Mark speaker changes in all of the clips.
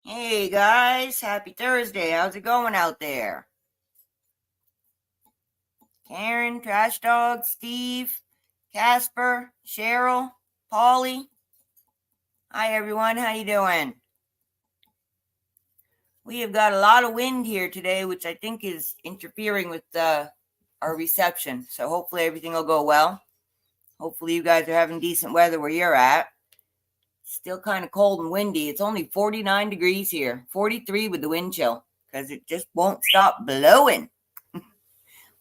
Speaker 1: Hey guys, happy Thursday. How's it going out there? Karen, Trash Dog, Steve, Casper, Cheryl, Polly. Hi everyone, how you doing? We have got a lot of wind here today, which I think is interfering with our reception. So hopefully everything will go well. Hopefully you guys are having decent weather where you're at. Still kind of cold and windy. It's only 49 degrees here, 43 with the wind chill, because it just won't stop blowing. But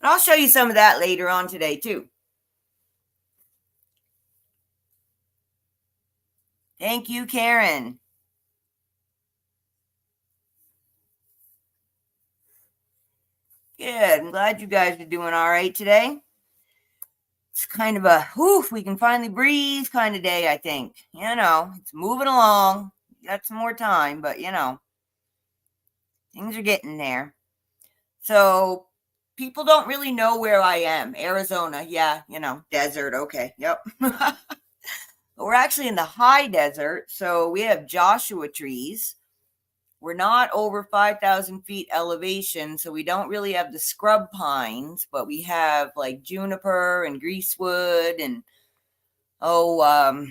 Speaker 1: I'll show you some of that later on today, too. Thank you, Karen. Good. I'm glad you guys are doing all right today. It's kind of a we can finally breathe kind of day, I think. It's moving along. Got some more time, but things are getting there. So people don't really know where I am. Arizona, yeah, desert. Okay, yep. But we're actually in the high desert, so we have Joshua trees. We're not over 5,000 feet elevation, so we don't really have the scrub pines, but we have like juniper and greasewood and, what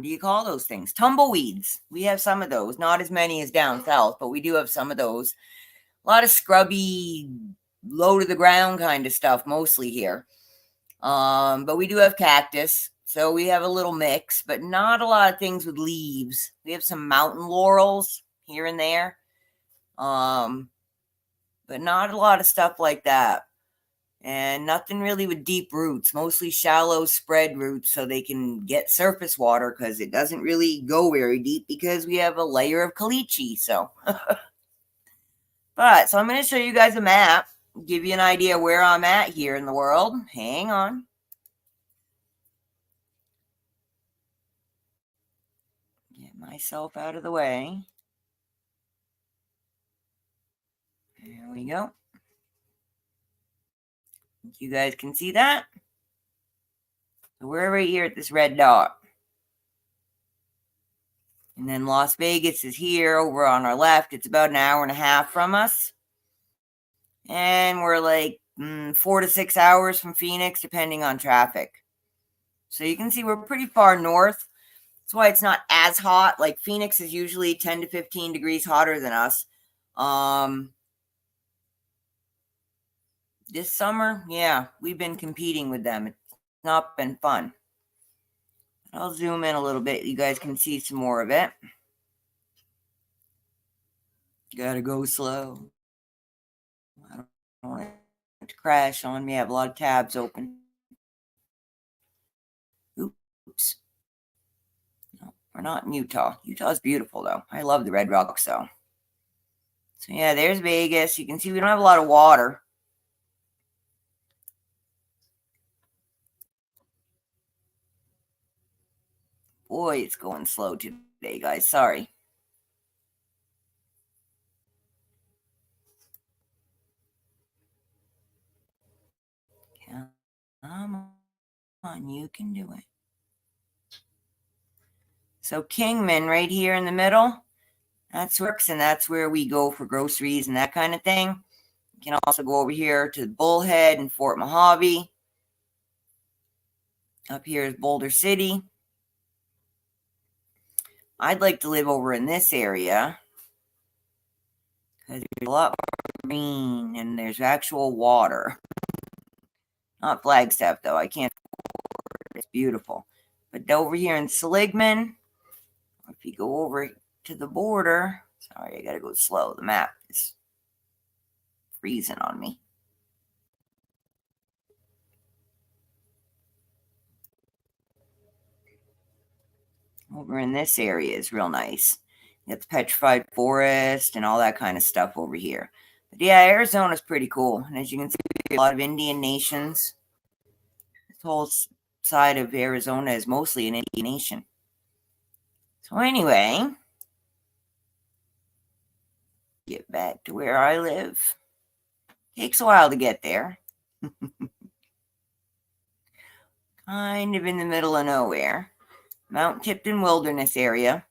Speaker 1: do you call those things? Tumbleweeds. We have some of those, not as many as down south, but we do have some of those. A lot of scrubby, low to the ground kind of stuff, mostly here. But we do have cactus. So we have a little mix, but not a lot of things with leaves. We have some mountain laurels here and there. But not a lot of stuff like that. And nothing really with deep roots, mostly shallow spread roots so they can get surface water because it doesn't really go very deep because we have a layer of caliche. So, so I'm going to show you guys a map, give you an idea where I'm at here in the world. Hang on. Get myself out of the way. There we go. You guys can see that. So we're right here at this red dot. And then Las Vegas is here over on our left. It's about an hour and a half from us. And we're like 4 to 6 hours from Phoenix, depending on traffic. So you can see we're pretty far north. That's why it's not as hot. Like Phoenix is usually 10 to 15 degrees hotter than us. This summer, yeah, we've been competing with them. It's not been fun. I'll zoom in a little bit. You guys can see some more of it. Gotta go slow. I don't want it to crash on me. I have a lot of tabs open. Oops. No, we're not in Utah. Utah's beautiful, though. I love the red rocks, though. So, yeah, there's Vegas. You can see we don't have a lot of water. Boy, it's going slow today, guys. Sorry. Come on, you can do it. So Kingman right here in the middle, that's works, and that's where we go for groceries and that kind of thing. You can also go over here to Bullhead and Fort Mojave. Up here is Boulder City. I'd like to live over in this area because there's a lot more green and there's actual water. Not Flagstaff, though. I can't afford it. It's beautiful. But over here in Seligman, if you go over to the border, sorry, I got to go slow. The map is freezing on me. Over in this area is real nice. You got the petrified forest and all that kind of stuff over here. But yeah, Arizona's pretty cool. And as you can see, a lot of Indian nations. This whole side of Arizona is mostly an Indian nation. So anyway, get back to where I live. Takes a while to get there. Kind of in the middle of nowhere. Mount Tipton Wilderness area.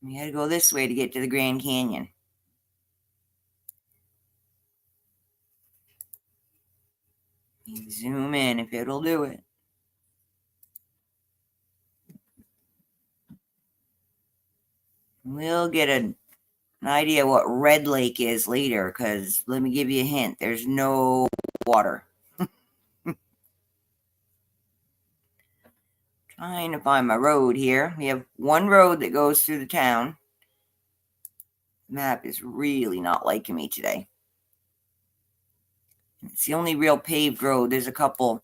Speaker 1: We got to go this way to get to the Grand Canyon. Zoom in if it'll do it. We'll get an idea what Red Lake is later, because let me give you a hint. There's no water. Trying to find my road here. We have one road that goes through the town. The map is really not liking me today. It's the only real paved road. There's a couple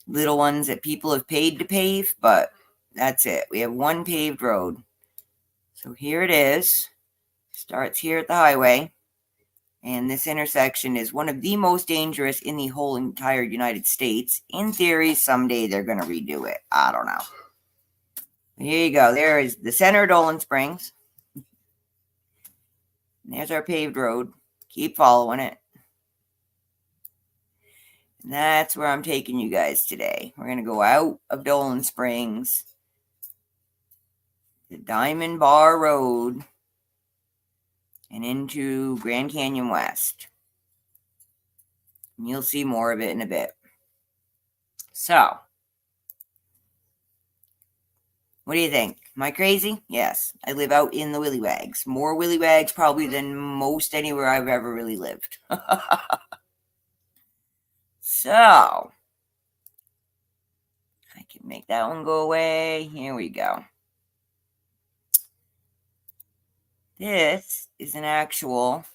Speaker 1: little ones that people have paid to pave, but that's it. We have one paved road. So here it is. Starts here at the highway. And this intersection is one of the most dangerous in the whole entire United States. In theory, someday they're going to redo it. I don't know. Here you go. There is the center of Dolan Springs. And there's our paved road. Keep following it. And that's where I'm taking you guys today. We're going to go out of Dolan Springs, the Diamond Bar Road, and into Grand Canyon West. And you'll see more of it in a bit. So, what do you think? Am I crazy? Yes. I live out in the willy wags. More willy wags probably than most anywhere I've ever really lived. So, I can make that one go away. Here we go. This is an actual,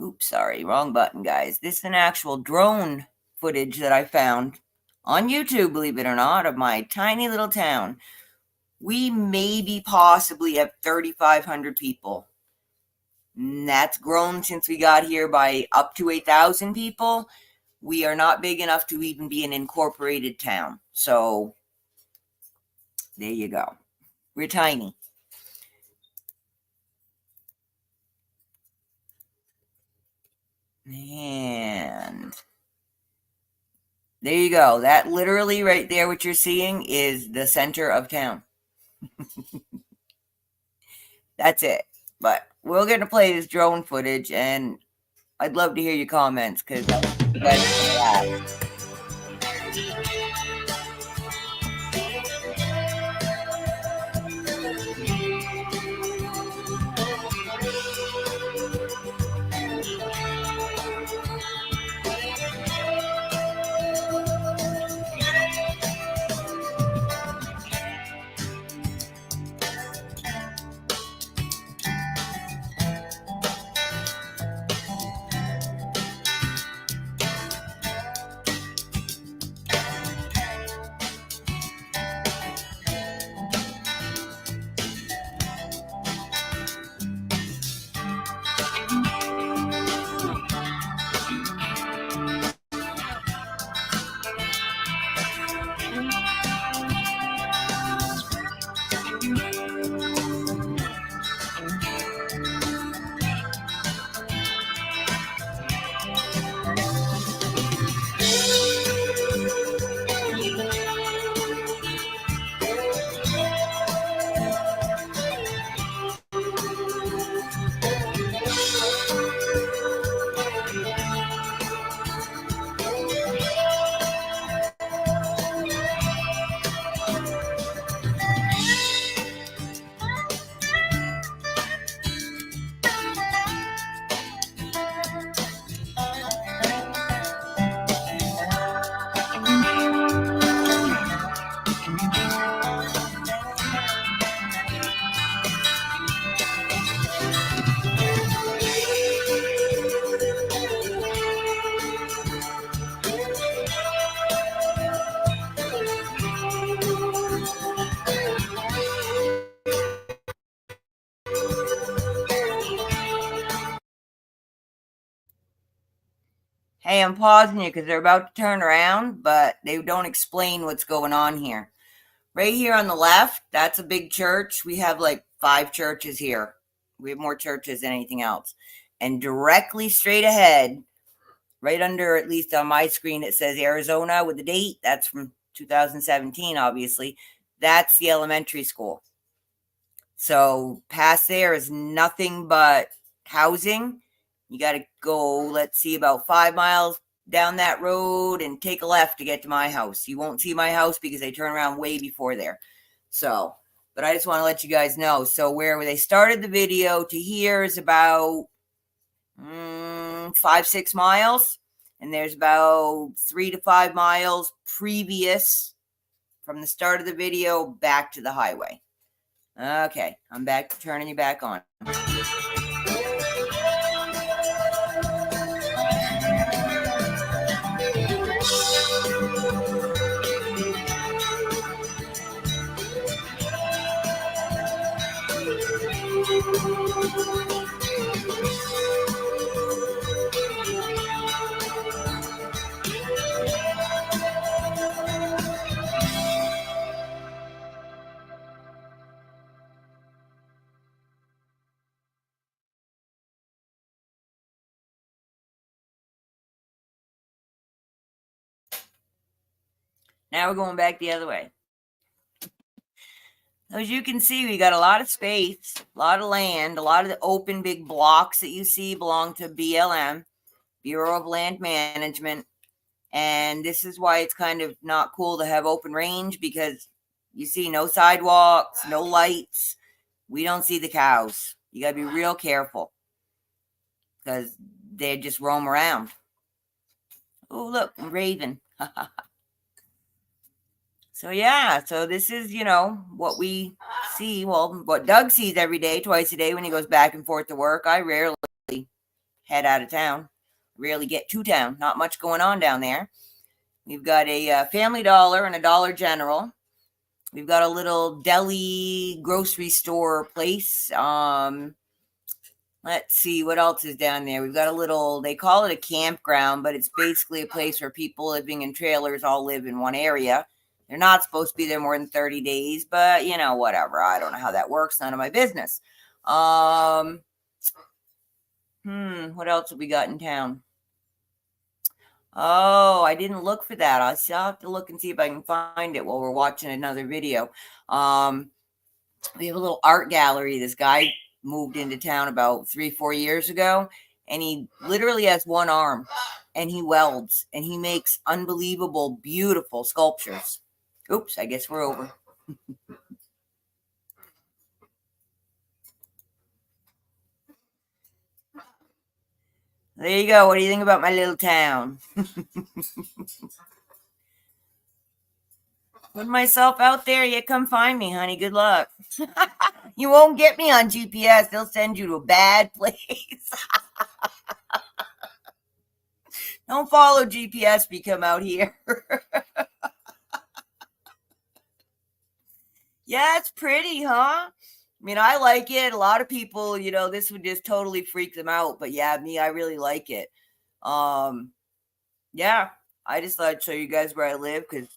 Speaker 1: oops, sorry, wrong button, guys. This is an actual drone footage that I found on YouTube, believe it or not, of my tiny little town. We maybe possibly have 3,500 people. And that's grown since we got here by up to 8,000 people. We are not big enough to even be an incorporated town. So, there you go. We're tiny. And there you go. That literally right there, what you're seeing is the center of town. That's it. But we're going to play this drone footage, and I'd love to hear your comments, because that's Hey, I'm pausing you because they're about to turn around, but they don't explain what's going on here. Right here on the left, that's a big church. We have like 5 churches here. We have more churches than anything else. And directly straight ahead, right under, at least on my screen, it says Arizona with the date. That's from 2017, obviously. That's the elementary school. So past there is nothing but housing. You got to go, let's see, about 5 miles down that road and take a left to get to my house. You won't see my house because they turn around way before there. So, but I just want to let you guys know. So where they started the video to here is about 5-6 miles, and there's about 3 to 5 miles previous from the start of the video back to the highway. Okay, I'm back, turning you back on. Now we're going back the other way. As you can see, we got a lot of space, a lot of land, a lot of the open big blocks that you see belong to BLM, Bureau of Land Management. And this is why it's kind of not cool to have open range, because you see no sidewalks, no lights. We don't see the cows. You got to be real careful because they just roam around. Oh, look, a raven. So yeah, so this is, what we see. Well, what Doug sees every day, twice a day when he goes back and forth to work. I rarely head out of town, rarely get to town. Not much going on down there. We've got a Family Dollar and a Dollar General. We've got a little deli grocery store place. Let's see what else is down there. We've got a little, they call it a campground, but it's basically a place where people living in trailers all live in one area. They're not supposed to be there more than 30 days, but whatever. I don't know how that works. None of my business. What else have we got in town? Oh, I didn't look for that. I'll have to look and see if I can find it while we're watching another video. We have a little art gallery. This guy moved into town about 3-4 years ago, and he literally has one arm, and he welds, and he makes unbelievable, beautiful sculptures. Oops, I guess we're over. There you go. What do you think about my little town? Put myself out there. Yeah, come find me, honey. Good luck. You won't get me on GPS. They'll send you to a bad place. Don't follow GPS if you come out here. Yeah, it's pretty, huh? I mean, I like it. A lot of people, this would just totally freak them out. But yeah, me, I really like it. Yeah, I just thought I'd show you guys where I live because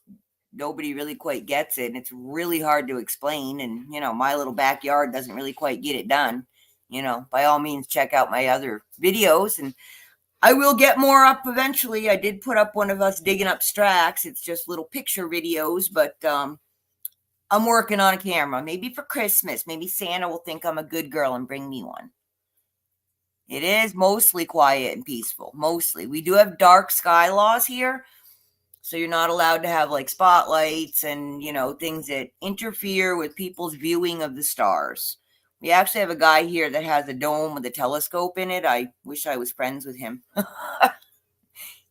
Speaker 1: nobody really quite gets it. And it's really hard to explain. And, my little backyard doesn't really quite get it done. By all means, check out my other videos. And I will get more up eventually. I did put up one of us digging up Strax. It's just little picture videos, but I'm working on a camera. Maybe for Christmas. Maybe Santa will think I'm a good girl and bring me one. It is mostly quiet and peaceful. Mostly. We do have dark sky laws here. So you're not allowed to have like spotlights and, things that interfere with people's viewing of the stars. We actually have a guy here that has a dome with a telescope in it. I wish I was friends with him.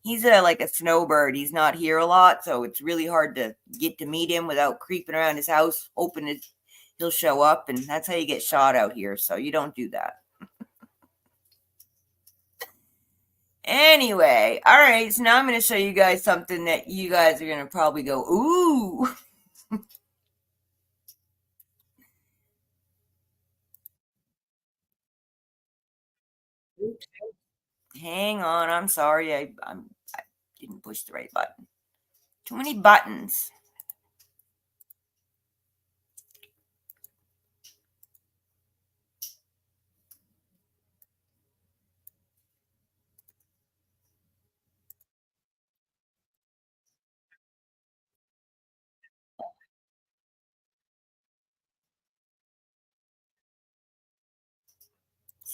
Speaker 1: He's like a snowbird. He's not here a lot, so it's really hard to get to meet him without creeping around his house, hoping he'll show up, and that's how you get shot out here, so you don't do that. Anyway, all right, so now I'm going to show you guys something that you guys are going to probably go, ooh. Oops. Hang on, I'm sorry. I didn't push the right button. Too many buttons.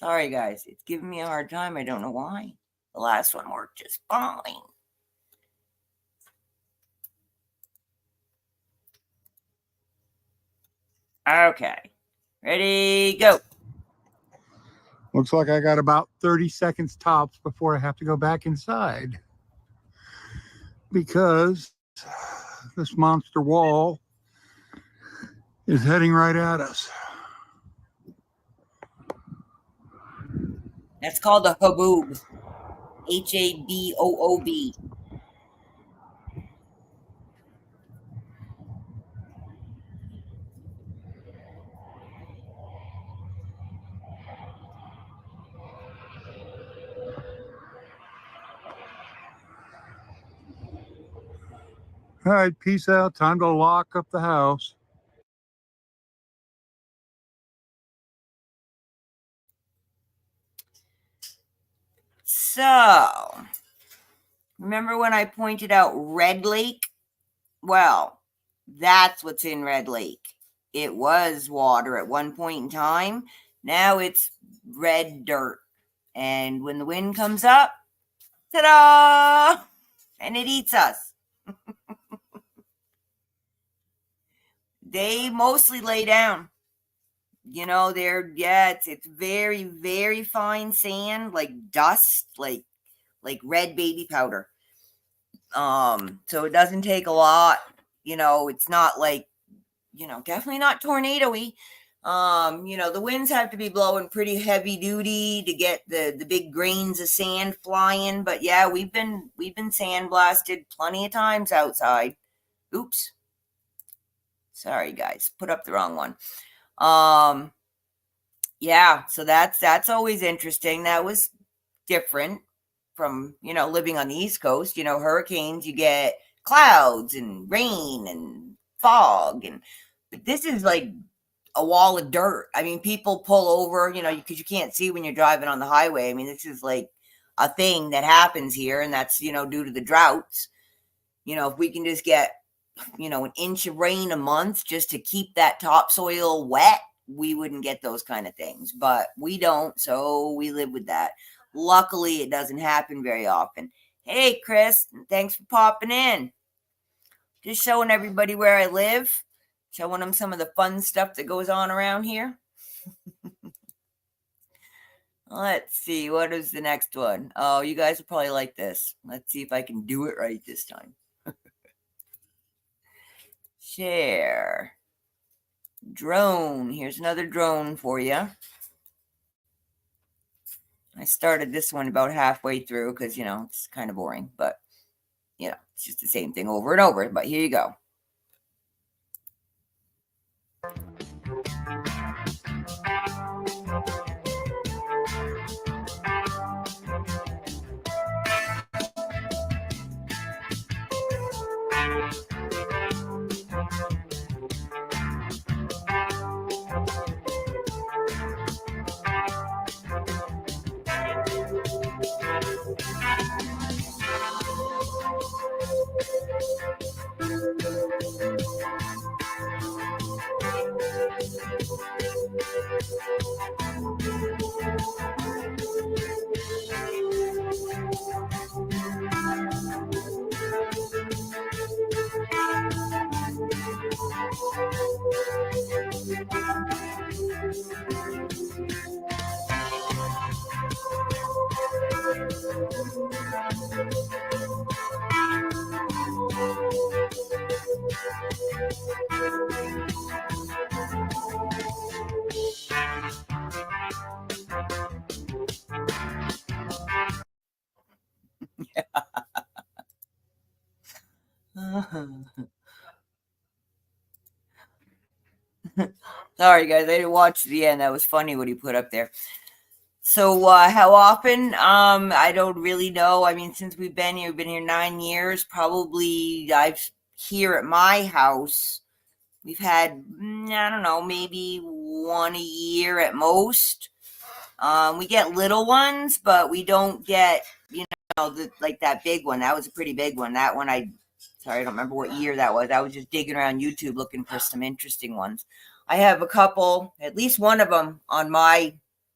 Speaker 1: Sorry, guys. It's giving me a hard time. I don't know why. The last one worked just fine. Okay. Ready, go.
Speaker 2: Looks like I got about 30 seconds tops before I have to go back inside because this monster wall is heading right at us.
Speaker 1: That's called a Haboob. Haboob.
Speaker 2: All right, peace out. Time to lock up the house.
Speaker 1: So, remember when I pointed out Red Lake? Well, that's what's in Red Lake. It was water at one point in time. Now it's red dirt. And when the wind comes up, ta-da! And it eats us. They mostly lay down. You know, it's very, very fine sand, like dust, like red baby powder. So it doesn't take a lot. You know, it's not like, definitely not tornado-y. The winds have to be blowing pretty heavy duty to get the big grains of sand flying. But yeah, we've been sandblasted plenty of times outside. Oops. Sorry, guys. Put up the wrong one. Yeah, so that's always interesting. That was different from, living on the East Coast. Hurricanes, you get clouds and rain and fog, but this is like a wall of dirt. I mean, people pull over, because you can't see when you're driving on the highway. I mean, this is like a thing that happens here, and that's, due to the droughts. If we can just get, an inch of rain a month just to keep that topsoil wet, we wouldn't get those kind of things, but we don't, so we live with that. Luckily, it doesn't happen very often. Hey, Chris, thanks for popping in. Just showing everybody where I live, showing them some of the fun stuff that goes on around here. Let's see, what is the next one? Oh, you guys will probably like this. Let's see if I can do it right this time. Share. Drone. Here's another drone for you. I started this one about halfway through because, it's kind of boring, but, it's just the same thing over and over. But here you go. Sorry, guys, I didn't watch the end. That was funny what he put up there. So, how often? I don't really know. I mean, since we've been here 9 years. Probably, here at my house, we've had, I don't know, maybe one a year at most. We get little ones, but we don't get, like that big one. That was a pretty big one. That one, sorry, I don't remember what year that was. I was just digging around YouTube looking for some interesting ones. I have a couple, at least one of them on my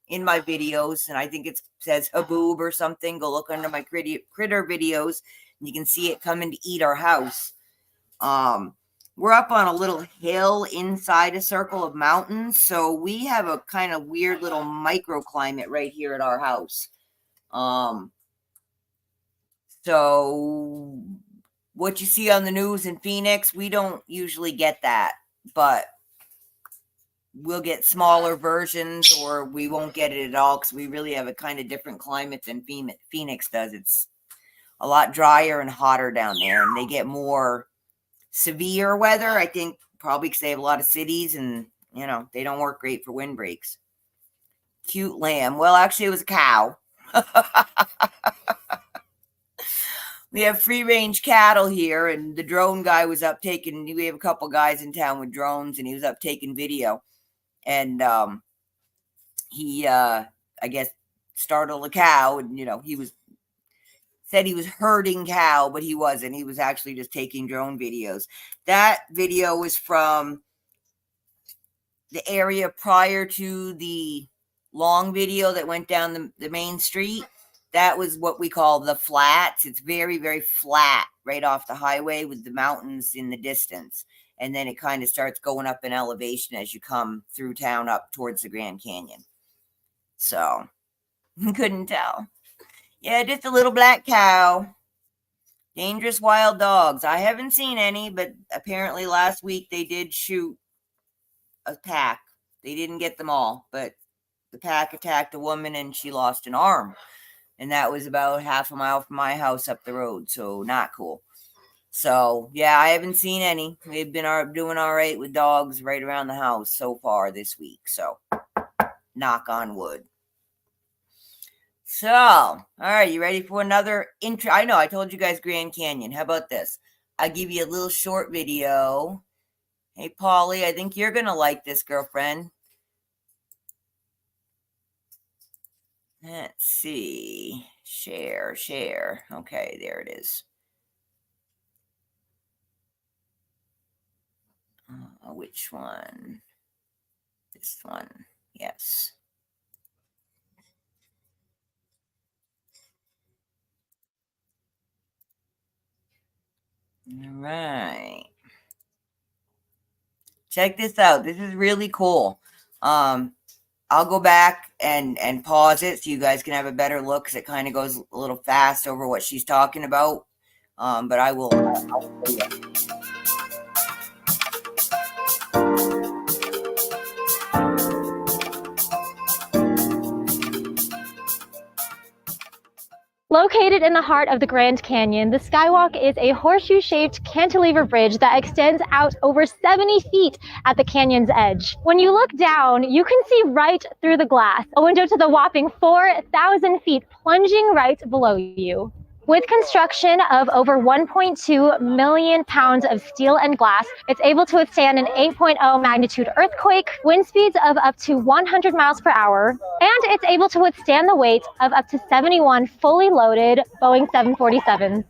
Speaker 1: in my videos, and I think it says Haboob or something. Go look under my critter videos, and you can see it coming to eat our house. We're up on a little hill inside a circle of mountains, so we have a kind of weird little microclimate right here at our house. So what you see on the news in Phoenix, we don't usually get that, but we'll get smaller versions, or we won't get it at all because we really have a kind of different climate than Phoenix does. It's a lot drier and hotter down there, and they get more severe weather, I think, probably because they have a lot of cities, and they don't work great for windbreaks. Cute lamb. Well, actually, it was a cow. We have free range cattle here, and the drone guy was up taking. We have a couple guys in town with drones, and he was up taking video, and he, I guess, startled a cow, and he said he was herding cow, but he wasn't. He was actually just taking drone videos. That video was from the area prior to the long video that went down the main street. That was what we call the flats. It's very, very flat right off the highway with the mountains in the distance. And then it kind of starts going up in elevation as you come through town up towards the Grand Canyon. So, couldn't tell. Yeah, just a little black cow. Dangerous wild dogs. I haven't seen any, but apparently last week they did shoot a pack. They didn't get them all, but the pack attacked a woman and she lost an arm. And that was about half a mile from my house up the road, so not cool. So, yeah, I haven't seen any. We've been doing all right with dogs right around the house so far this week. So, knock on wood. So, all right, you ready for another intro? I know, I told you guys Grand Canyon. How about this? I'll give you a little short video. Hey, Polly, I think you're going to like this, girlfriend. Let's see. Share. Okay, there it is. Which one? This one. Yes. All right. Check this out. This is really cool. I'll go back and pause it so you guys can have a better look, because it kind of goes a little fast over what she's talking about. But I will.
Speaker 3: Located in the heart of the Grand Canyon, the Skywalk is a horseshoe-shaped cantilever bridge that extends out over 70 feet at the canyon's edge. When you look down, you can see right through the glass, a window to the whopping 4,000 feet plunging right below you. With construction of over 1.2 million pounds of steel and glass, it's able to withstand an 8.0 magnitude earthquake, wind speeds of up to 100 miles per hour, and it's able to withstand the weight of up to 71 fully loaded Boeing 747s.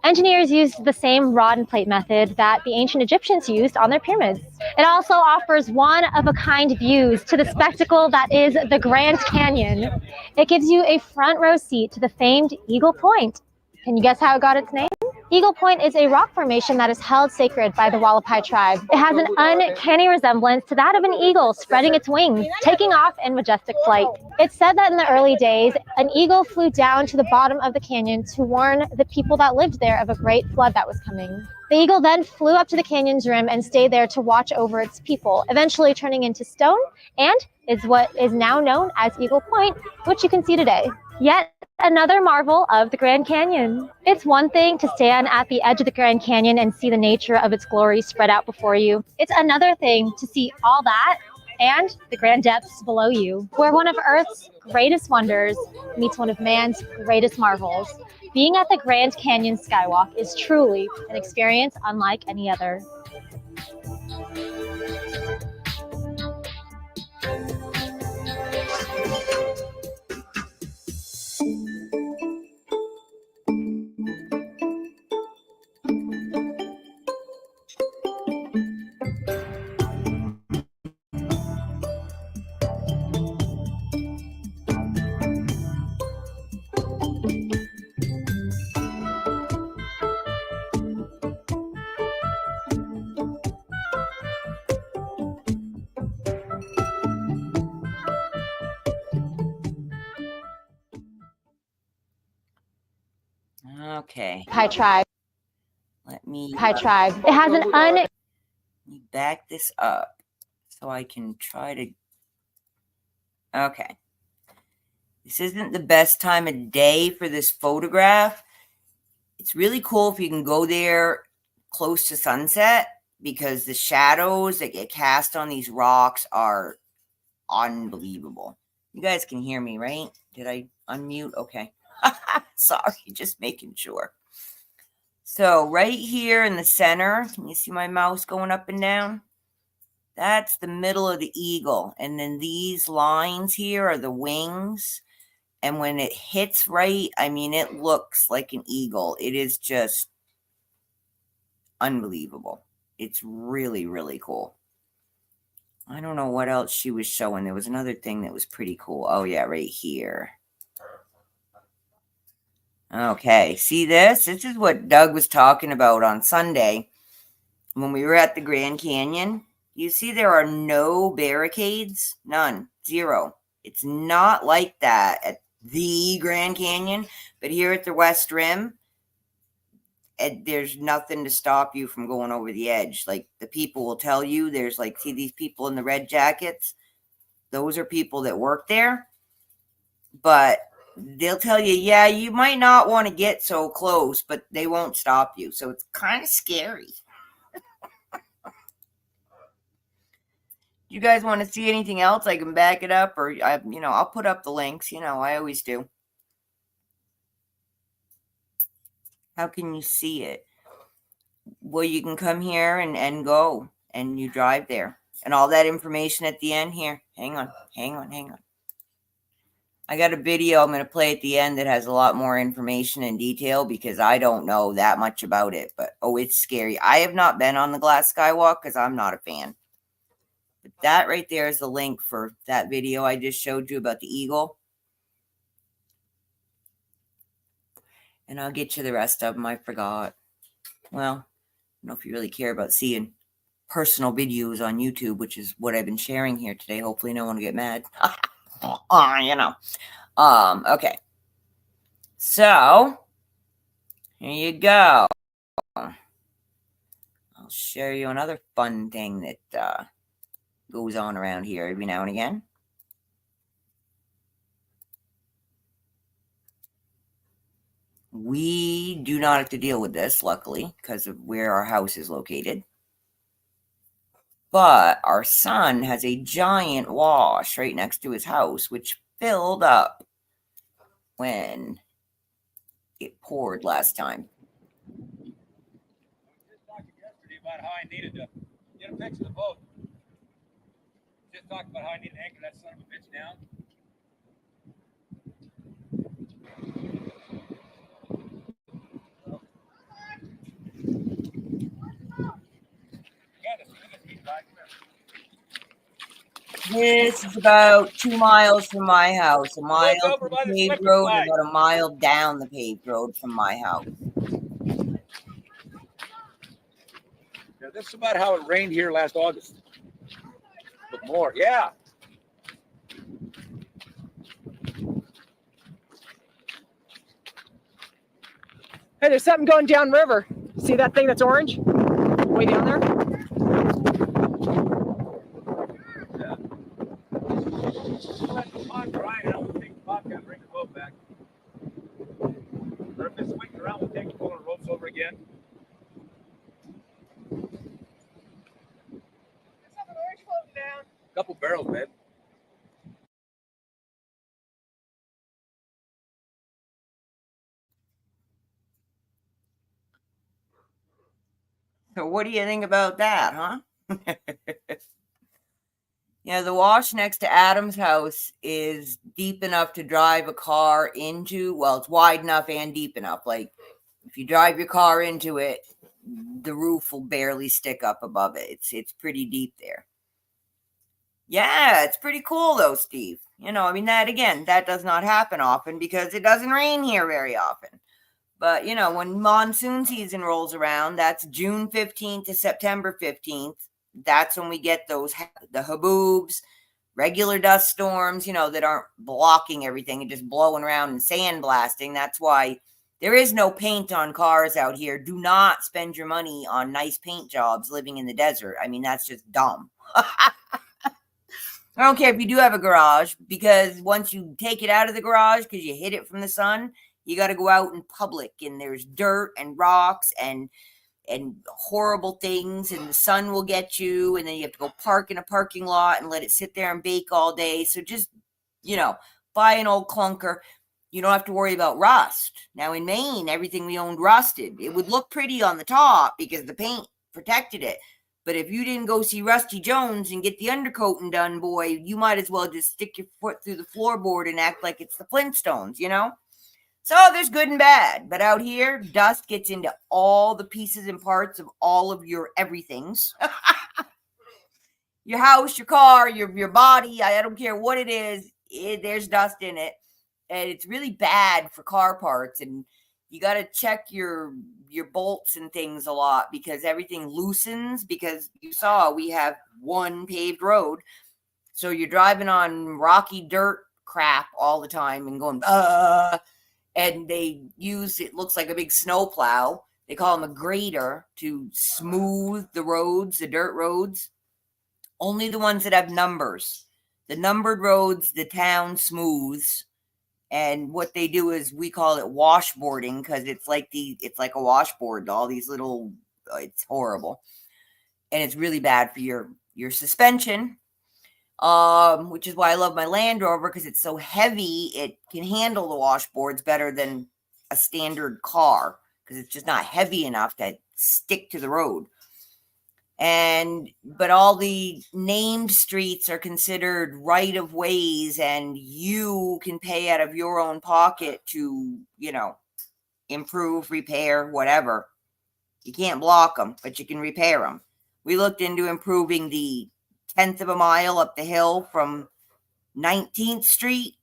Speaker 3: Engineers used the same rod and plate method that the ancient Egyptians used on their pyramids. It also offers one-of-a-kind views to the spectacle that is the Grand Canyon. It gives you a front row seat to the famed Eagle Point. Can you guess how it got its name? Eagle Point is a rock formation that is held sacred by the Wallapai tribe. It has an uncanny resemblance to that of an eagle spreading its wings, taking off in majestic flight. It's said that in the early days, an eagle flew down to the bottom of the canyon to warn the people that lived there of a great flood that was coming. The eagle then flew up to the canyon's rim and stayed there to watch over its people, eventually turning into stone, and is what is now known as Eagle Point, which you can see today. Yet another marvel of the Grand Canyon. It's one thing to stand at the edge of the Grand Canyon and see the nature of its glory spread out before you. It's another thing to see all that and the grand depths below you, where one of Earth's greatest wonders meets one of man's greatest marvels. Being at the Grand Canyon Skywalk is truly an experience unlike any other.
Speaker 1: Okay.
Speaker 3: Pi tribe.
Speaker 1: Let me
Speaker 3: It has an
Speaker 1: let me back this up so I can try to. Okay. This isn't the best time of day for this photograph. It's really cool if you can go there close to sunset, because the shadows that get cast on these rocks are unbelievable. You guys can hear me, right? Did I unmute? Okay. Sorry, just making sure. So right here in the center, can you see my mouse going up and down? That's the middle of the eagle. And then these lines here are the wings. And when it hits right, I mean, it looks like an eagle. It is just unbelievable. It's really, really cool. I don't know what else she was showing. There was another thing that was pretty cool. Oh, yeah, right here. Okay, see this? This is what Doug was talking about on Sunday when we were at the Grand Canyon. You see there are no barricades? None. Zero. It's not like that at the Grand Canyon, but here at the West Rim, there's nothing to stop you from going over the edge. Like, the people will tell you, there's like, see these people in the red jackets? Those are people that work there. But they'll tell you, yeah, you might not want to get so close, but they won't stop you. So it's kind of scary. You guys want to see anything else? I can back it up, or I'll put up the links. I always do. How can you see it? Well, you can come here and go, and you drive there, and all that information at the end here. Hang on. I got a video I'm going to play at the end that has a lot more information and detail, because I don't know that much about it, but it's scary. I have not been on the glass skywalk because I'm not a fan. But that right there is the link for that video I just showed you about the eagle. And I'll get you the rest of them. I forgot. Well, I don't know if you really care about seeing personal videos on YouTube, which is what I've been sharing here today. Hopefully no one will get mad. Okay. So, here you go. I'll share you another fun thing that goes on around here every now and again. We do not have to deal with this, luckily, because of where our house is located. But our son has a giant wash right next to his house, which filled up when it poured last time.
Speaker 4: Just talking yesterday about how I needed to get a fix of the boat. Just talking about how I need to anchor that son of a bitch down.
Speaker 1: This is about 2 miles from my house, a mile from the paved road, and about a mile down the paved road from my house.
Speaker 4: Yeah, this is about how it rained here last August. But more, yeah.
Speaker 5: Hey, there's something going downriver. See that thing that's orange? Way down there?
Speaker 4: Yeah. Let the pond dry and I'll take the bobcat and bring the boat back. Or if it's swinging around, we'll take the pulling ropes over again. There's something orange floating down. A couple barrels, man.
Speaker 1: So what do you think about that, huh? The wash next to Adam's house is deep enough to drive a car into. Well, it's wide enough and deep enough. Like, if you drive your car into it, the roof will barely stick up above it. It's pretty deep there. Yeah, it's pretty cool though, Steve. That does not happen often because it doesn't rain here very often. But, when monsoon season rolls around, that's June 15th to September 15th. That's when we get the Haboobs, regular dust storms, that aren't blocking everything and just blowing around and sandblasting. That's why There is no paint on cars out here. Do not spend your money on nice paint jobs living in the desert. I mean, that's just dumb. I don't care if you do have a garage, because once you take it out of the garage because you hid it from the sun, you got to go out in public, and there's dirt and rocks and horrible things, and the sun will get you, and then you have to go park in a parking lot and let it sit there and bake all day. So just, buy an old clunker. You don't have to worry about rust. Now in Maine, everything we owned rusted. It would look pretty on the top because the paint protected it. But if you didn't go see Rusty Jones and get the undercoating done, boy, you might as well just stick your foot through the floorboard and act like it's the Flintstones, So there's good and bad. But out here, dust gets into all the pieces and parts of all of your everythings. Your house, your car, your body, I don't care what it is, there's dust in it. And it's really bad for car parts, and you got to check your bolts and things a lot because everything loosens, because you saw we have one paved road. So you're driving on rocky dirt crap all the time and going, and they use, it looks like a big snow plow. They call them a grader to smooth the roads, the dirt roads. Only the ones that have numbers. The numbered roads, the town smooths. And what they do is, we call it washboarding, because it's like a washboard. All these little, it's horrible, and it's really bad for your suspension. Which is why I love my Land Rover, because it's so heavy. It can handle the washboards better than a standard car, because it's just not heavy enough to stick to the road. But all the named streets are considered right of ways, and you can pay out of your own pocket to, improve, repair, whatever. You can't block them, but you can repair them. We looked into improving the 1/10 of a mile up the hill from 19th Street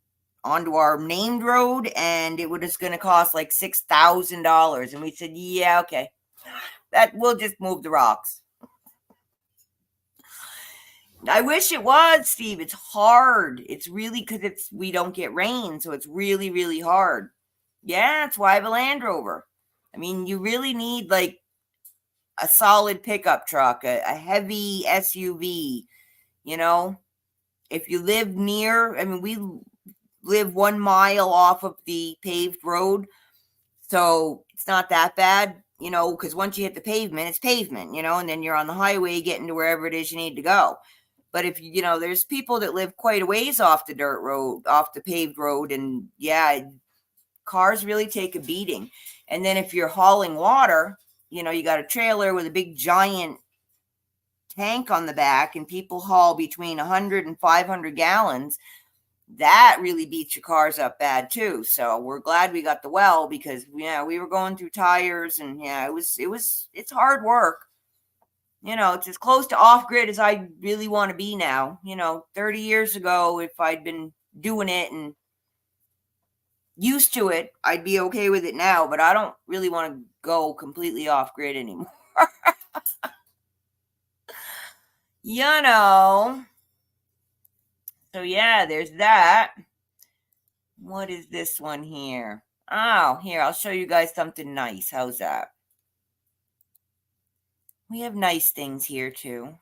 Speaker 1: onto our named road, and it was going to cost like $6,000. And we said, yeah, okay, that we'll just move the rocks. I wish it was, Steve. It's hard. It's really, because we don't get rain, so it's really, really hard. Yeah, that's why I have a Land Rover. I mean, you really need like a solid pickup truck, a heavy SUV, If you live near, I mean, we live 1 mile off of the paved road, so it's not that bad, because once you hit the pavement, it's pavement, and then you're on the highway getting to wherever it is you need to go. But if there's people that live quite a ways off the dirt road, off the paved road, and yeah, cars really take a beating. And then if you're hauling water, you got a trailer with a big giant tank on the back, and people haul between 100 and 500 gallons. That really beats your cars up bad too. So we're glad we got the well, because we were going through tires, and it's hard work. It's as close to off-grid as I really want to be now. 30 years ago, if I'd been doing it and used to it, I'd be okay with it now, but I don't really want to go completely off-grid anymore. So yeah, there's that. What is this one here? Oh, here, I'll show you guys something nice. How's that? We have nice things here too.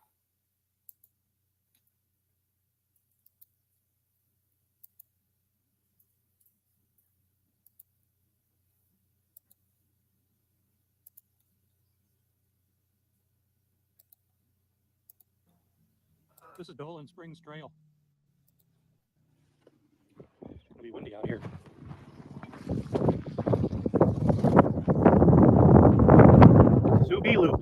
Speaker 6: This is Dolan Springs Trail. It'll be windy out here. Zuby Loop.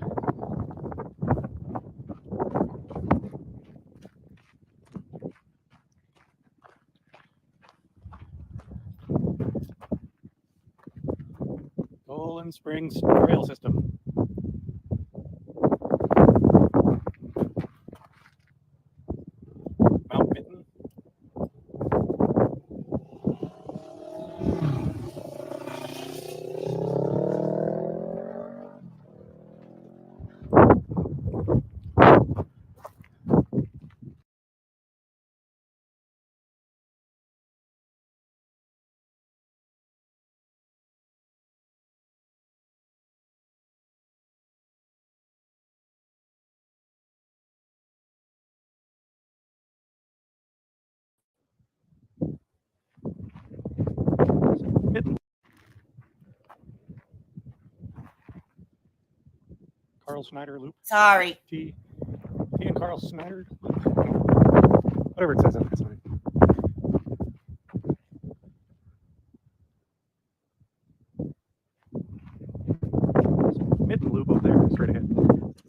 Speaker 6: Dolan Springs Trail System. Mitten. Carl Snyder loop.
Speaker 1: Sorry.
Speaker 6: T and Carl Snyder. Whatever it says, that's fine. Mitten loop over there, straight ahead.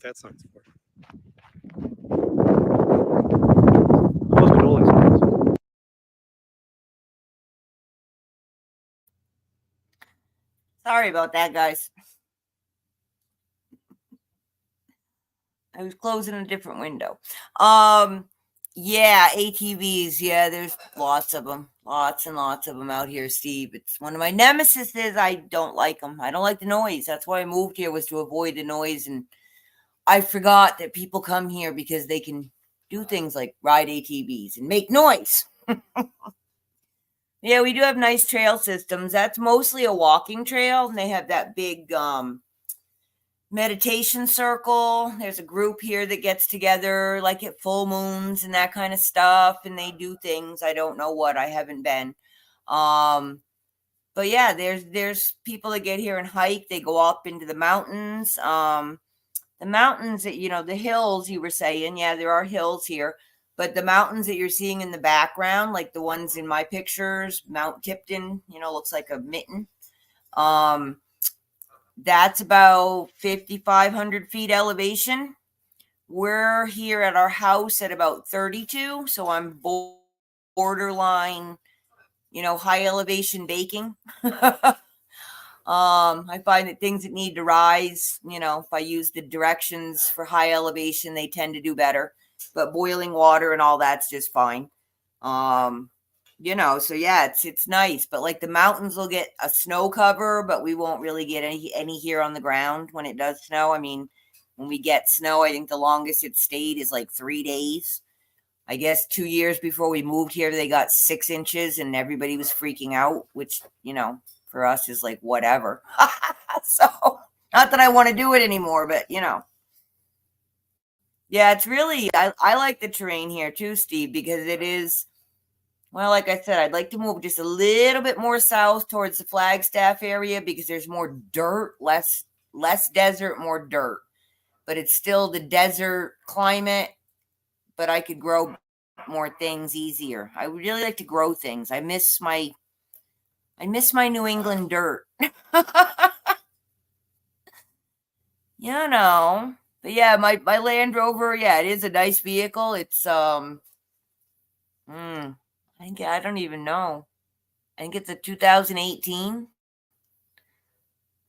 Speaker 6: That sign's for. Close to Dolan Springs.
Speaker 1: Sorry about that, guys. I was closing a different window. Yeah, ATVs. Yeah, there's lots of them. Lots and lots of them out here, Steve. It's one of my nemesis is I don't like them. I don't like the noise. That's why I moved here, was to avoid the noise. And I forgot that people come here because they can do things like ride ATVs and make noise. Yeah, we do have nice trail systems. That's mostly a walking trail, and they have that big meditation circle. There's a group here that gets together like at full moons and that kind of stuff, and they do things. I don't know what. I haven't been. But yeah, there's people that get here and hike. They go up into the mountains. The mountains that, the hills you were saying, yeah, there are hills here. But the mountains that you're seeing in the background, like the ones in my pictures, Mount Tipton, looks like a mitten. That's about 5,500 feet elevation. We're here at our house at about 32. So I'm borderline, high elevation baking. I find that things that need to rise, if I use the directions for high elevation, they tend to do better. But boiling water and all that's just fine. So yeah, it's nice. But like the mountains will get a snow cover, but we won't really get any here on the ground when it does snow. I mean, when we get snow, I think the longest it stayed is like 3 days. I guess 2 years before we moved here, they got 6 inches and everybody was freaking out, which, for us is like whatever. So not that I want to do it anymore, but yeah, it's really, I like the terrain here too, Steve, because it is, well, like I said, I'd like to move just a little bit more south towards the Flagstaff area because there's more dirt, less desert, more dirt, but it's still the desert climate, but I could grow more things easier. I would really like to grow things. I miss my New England dirt. But yeah, my Land Rover, yeah, it is a nice vehicle. It's I don't even know. I think it's a 2018. I'm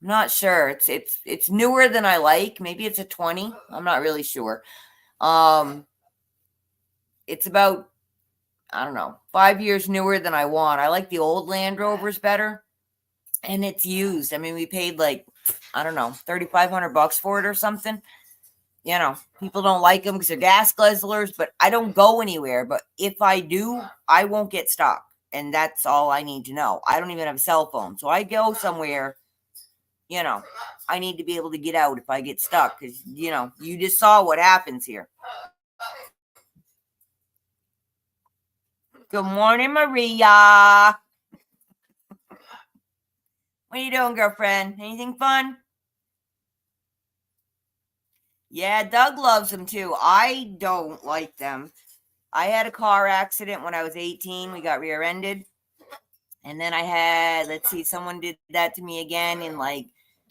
Speaker 1: not sure. It's newer than I like. Maybe it's a 20. I'm not really sure. It's about, I don't know, 5 years newer than I want. I like the old Land Rovers better. And it's used. I mean, we paid like, I don't know, $3,500 for it or something. People don't like them because they're gas guzzlers, but I don't go anywhere. But if I do, I won't get stuck. And that's all I need to know. I don't even have a cell phone. So I go somewhere, I need to be able to get out if I get stuck. Because, you just saw what happens here. Good morning, Maria. What are you doing, girlfriend? Anything fun? Yeah, Doug loves them too. I don't like them. I had a car accident when I was 18. We got rear-ended. And then I had, someone did that to me again in I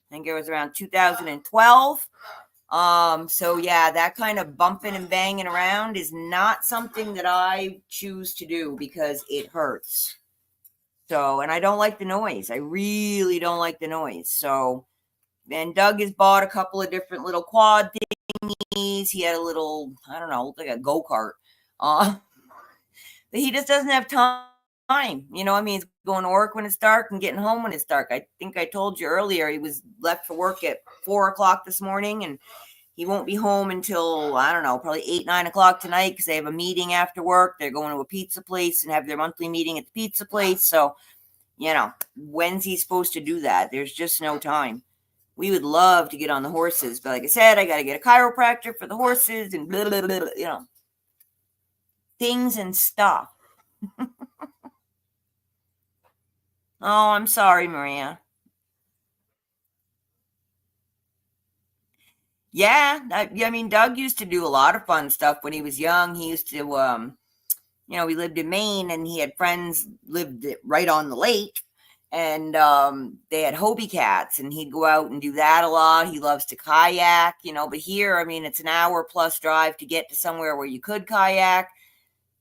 Speaker 1: think it was around 2012. So yeah, that kind of bumping and banging around is not something that I choose to do because it hurts. So, and I don't like the noise. I really don't like the noise. So, and Doug has bought a couple of different little quad thingies. He had a little, I don't know, like a go-kart. But he just doesn't have time. He's going to work when it's dark and getting home when it's dark. I think I told you earlier, he was left for work at 4 o'clock this morning and he won't be home until, I don't know, probably 8, 9 o'clock tonight because they have a meeting after work. They're going to a pizza place and have their monthly meeting at the pizza place. So, when's he supposed to do that? There's just no time. We would love to get on the horses. But like I said, I got to get a chiropractor for the horses and blah, blah, blah, blah, things and stuff. Oh, I'm sorry, Maria. Yeah, I mean, Doug used to do a lot of fun stuff when he was young. He used to, we lived in Maine, and he had friends lived right on the lake, and they had Hobie cats, and he'd go out and do that a lot. He loves to kayak, but here, I mean, it's an hour plus drive to get to somewhere where you could kayak.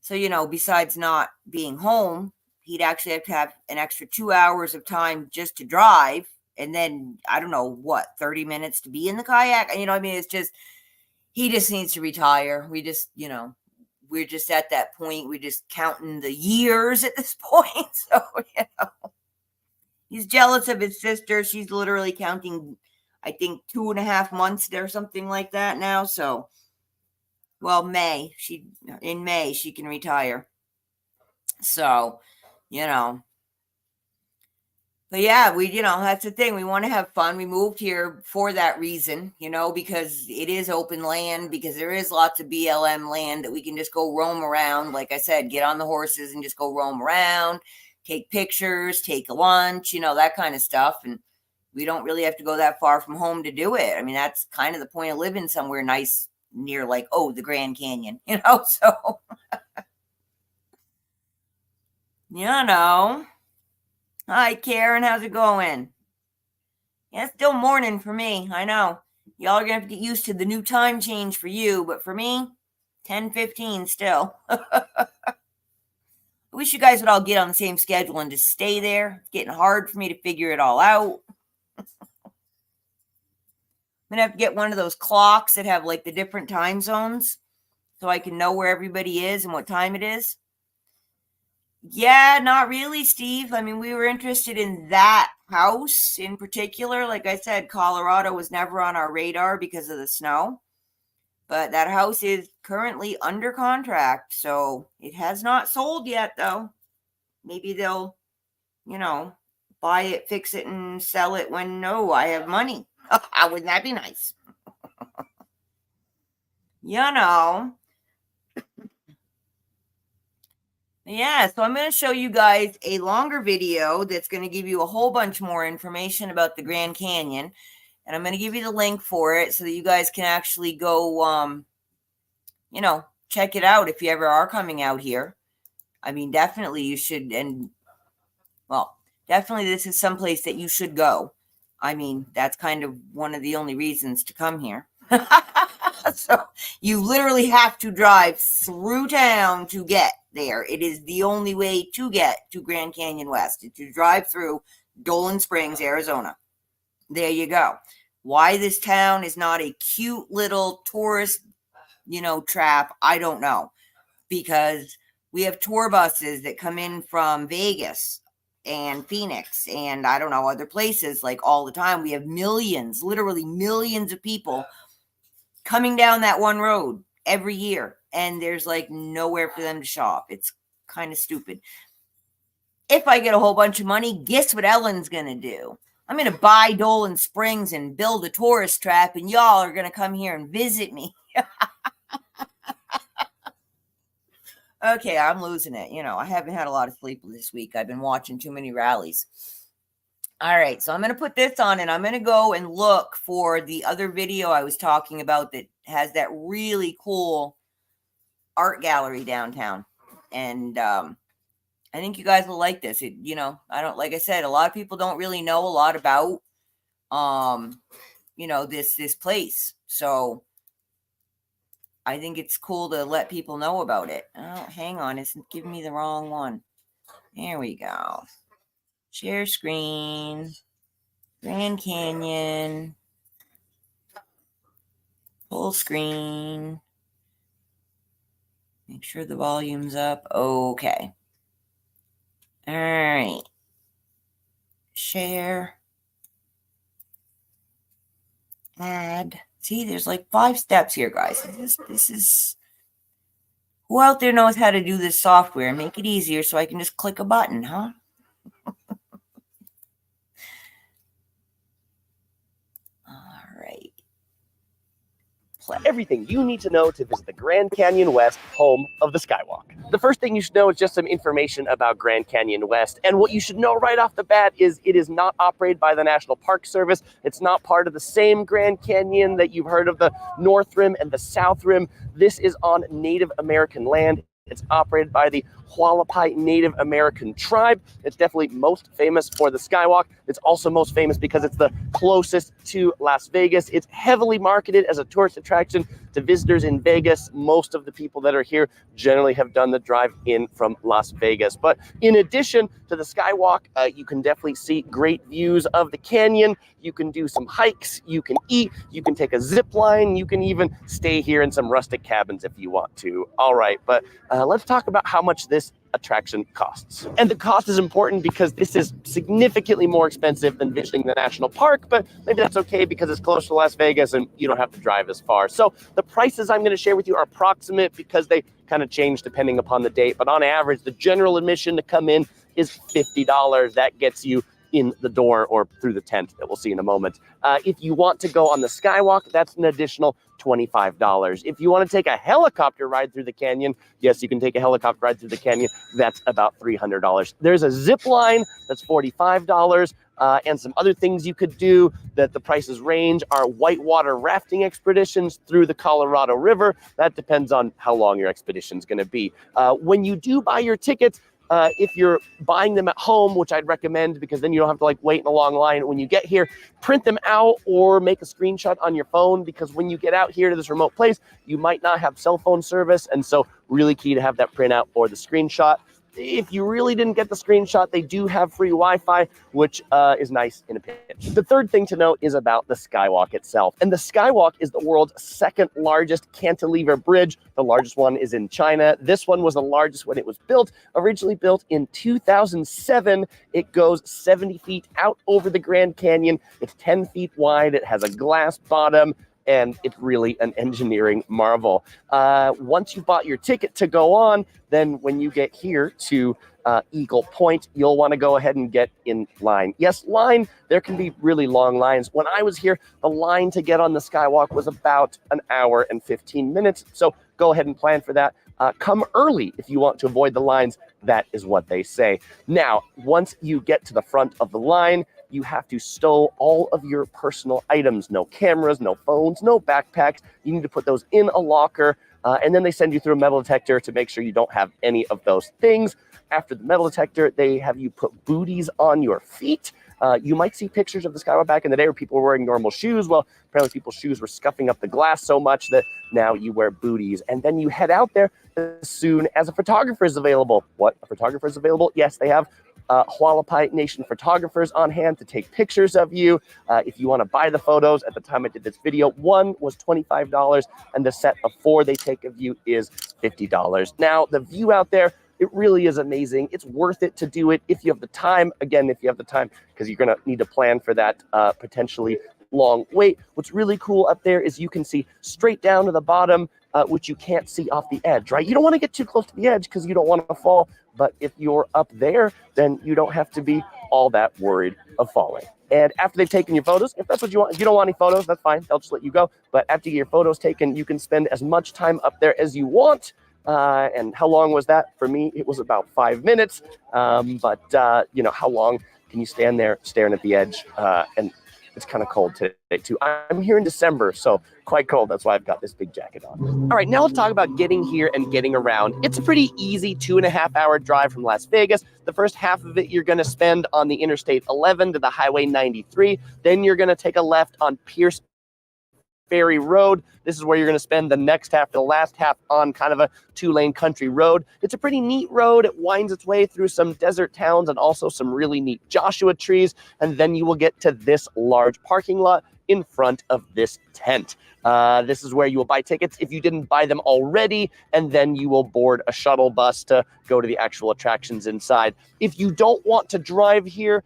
Speaker 1: So, besides not being home, he'd actually have to have an extra 2 hours of time just to drive. And then, I don't know, 30 minutes to be in the kayak. And, I mean, it's just, he just needs to retire. We just, we're just at that point. We're just counting the years at this point. So, he's jealous of his sister. She's literally counting, I think, 2.5 months or something like that now. So, well, in May, she can retire. So, but yeah, that's the thing. We want to have fun. We moved here for that reason, because it is open land, because there is lots of BLM land that we can just go roam around. Like I said, get on the horses and just go roam around, take pictures, take a lunch, that kind of stuff. And we don't really have to go that far from home to do it. I mean, that's kind of the point of living somewhere nice near the Grand Canyon, so, Hi, Karen. How's it going? Yeah, it's still morning for me. I know. Y'all are going to have to get used to the new time change for you, but for me, 10:15 still. I wish you guys would all get on the same schedule and just stay there. It's getting hard for me to figure it all out. I'm going to have to get one of those clocks that have the different time zones so I can know where everybody is and what time it is. Yeah, not really, Steve. I mean, we were interested in that house in particular. Like I said, Colorado was never on our radar because of the snow. But that house is currently under contract. So it has not sold yet, though. Maybe they'll, buy it, fix it, and sell it when, I have money. Wouldn't that be nice? Yeah, so I'm going to show you guys a longer video that's going to give you a whole bunch more information about the Grand Canyon. And I'm going to give you the link for it so that you guys can actually go, check it out if you ever are coming out here. I mean, definitely you should. And, well, definitely this is someplace that you should go. I mean, that's kind of one of the only reasons to come here. So you literally have to drive through town to get there. It is the only way to get to Grand Canyon West, to drive through Dolan Springs, Arizona. There you go. Why this town is not a cute little tourist, trap, I don't know. Because we have tour buses that come in from Vegas and Phoenix and I don't know, other places all the time. We have millions, literally millions of people coming down that one road every year, and there's nowhere for them to shop. It's kind of stupid. If I get a whole bunch of money, guess what Ellen's gonna do? I'm gonna buy Dolan Springs and build a tourist trap, and y'all are gonna come here and visit me. Okay, I'm losing it. I haven't had a lot of sleep this week. I've been watching too many rallies. All right, so I'm going to put this on and I'm going to go and look for the other video I was talking about that has that really cool art gallery downtown. And I think you guys will like this. Like I said, a lot of people don't really know a lot about, this place. So I think it's cool to let people know about it. Oh, hang on. It's giving me the wrong one. There we go. Share screen. Grand Canyon. Full screen. Make sure the volume's up. Okay. All right. Share. Add. See, there's 5 steps here, guys. This is... Who out there knows how to do this software and make it easier so I can just click a button, huh? All right.
Speaker 7: play. Everything you need to know to visit the Grand Canyon West, home of the Skywalk. The first thing you should know is just some information about Grand Canyon West. And what you should know right off the bat is it is not operated by the National Park Service. It's not part of the same Grand Canyon that you've heard of, the North Rim and the South Rim. This is on Native American land. It's operated by the Hualapai Native American tribe. It's definitely most famous for the Skywalk. It's also most famous because it's the closest to Las Vegas. It's heavily marketed as a tourist attraction to visitors in Vegas. Most of the people that are here generally have done the drive in from Las Vegas. But in addition to the Skywalk, you can definitely see great views of the canyon. You can do some hikes, you can eat, you can take a zip line, you can even stay here in some rustic cabins if you want to. All right, but let's talk about how much this attraction costs. And the cost is important because this is significantly more expensive than visiting the national park, but maybe that's okay because it's close to Las Vegas and you don't have to drive as far. So the prices I'm going to share with you are approximate because they kind of change depending upon the date, but on average, the general admission to come in is $50. That gets you in the door or through the tent that we'll see in a moment. If you want to go on the Skywalk, that's an additional $25. If you want to take a helicopter ride through the canyon, yes, you can take a helicopter ride through the canyon. That's about $300. There's a zip line that's $45. And some other things you could do that the prices range are whitewater rafting expeditions through the Colorado River. That depends on how long your expedition is going to be. When you do buy your tickets, if you're buying them at home, which I'd recommend because then you don't have to wait in a long line when you get here, print them out or make a screenshot on your phone because when you get out here to this remote place, you might not have cell phone service. And so really key to have that printout or the screenshot. If you really didn't get the screenshot, they do have free Wi-Fi, which is nice in a pinch. The third thing to note is about the Skywalk itself. And the Skywalk is the world's second largest cantilever bridge. The largest one is in China. This one was the largest when it was built, originally built in 2007. It goes 70 feet out over the Grand Canyon. It's 10 feet wide. It has a glass bottom. And it's really an engineering marvel. Once you've bought your ticket to go on, then when you get here to Eagle Point, you'll want to go ahead and get in line. Yes, line, there can be really long lines. When I was here, the line to get on the Skywalk was about an hour and 15 minutes. So go ahead and plan for that. Come early if you want to avoid the lines. That is what they say. Now, once you get to the front of the line, you have to stow all of your personal items. No cameras, no phones, no backpacks. You need to put those in a locker. And then they send you through a metal detector to make sure you don't have any of those things. After the metal detector, they have you put booties on your feet. You might see pictures of the Skywalk back in the day where people were wearing normal shoes. Well, apparently people's shoes were scuffing up the glass so much that now you wear booties. And then you head out there as soon as a photographer is available. What? A photographer is available? Yes, they have Hualapai Nation photographers on hand to take pictures of you. If you want to buy the photos, at the time I did this video, one was $25 and the set of 4 they take of you is $50. Now, the view out there, it really is amazing. It's worth it to do it if you have the time. Again, if you have the time, because you're going to need to plan for that potentially long wait. What's really cool up there is you can see straight down to the bottom, which you can't see off the edge, right? You don't want to get too close to the edge because you don't want to fall. But if you're up there, then you don't have to be all that worried of falling. And after they've taken your photos, if that's what you want, if you don't want any photos, that's fine. They'll just let you go. But after you get your photos taken, you can spend as much time up there as you want. And how long was that? For me, it was about 5 minutes. But how long can you stand there staring at the edge? And it's kind of cold today too. I'm here in December, so quite cold. That's why I've got this big jacket on. All right, now let's talk about getting here and getting around. It's a pretty easy 2.5-hour drive from Las Vegas. The first half of it, you're going to spend on the Interstate 11 to the Highway 93. Then you're going to take a left on Pierce Ferry Road. This is where you're going to spend the next half, the last half on kind of a 2-lane country road. It's a pretty neat road. It winds its way through some desert towns and also some really neat Joshua trees. And then you will get to this large parking lot in front of this tent. This is where you will buy tickets if you didn't buy them already, and then you will board a shuttle bus to go to the actual attractions inside. If you don't want to drive here,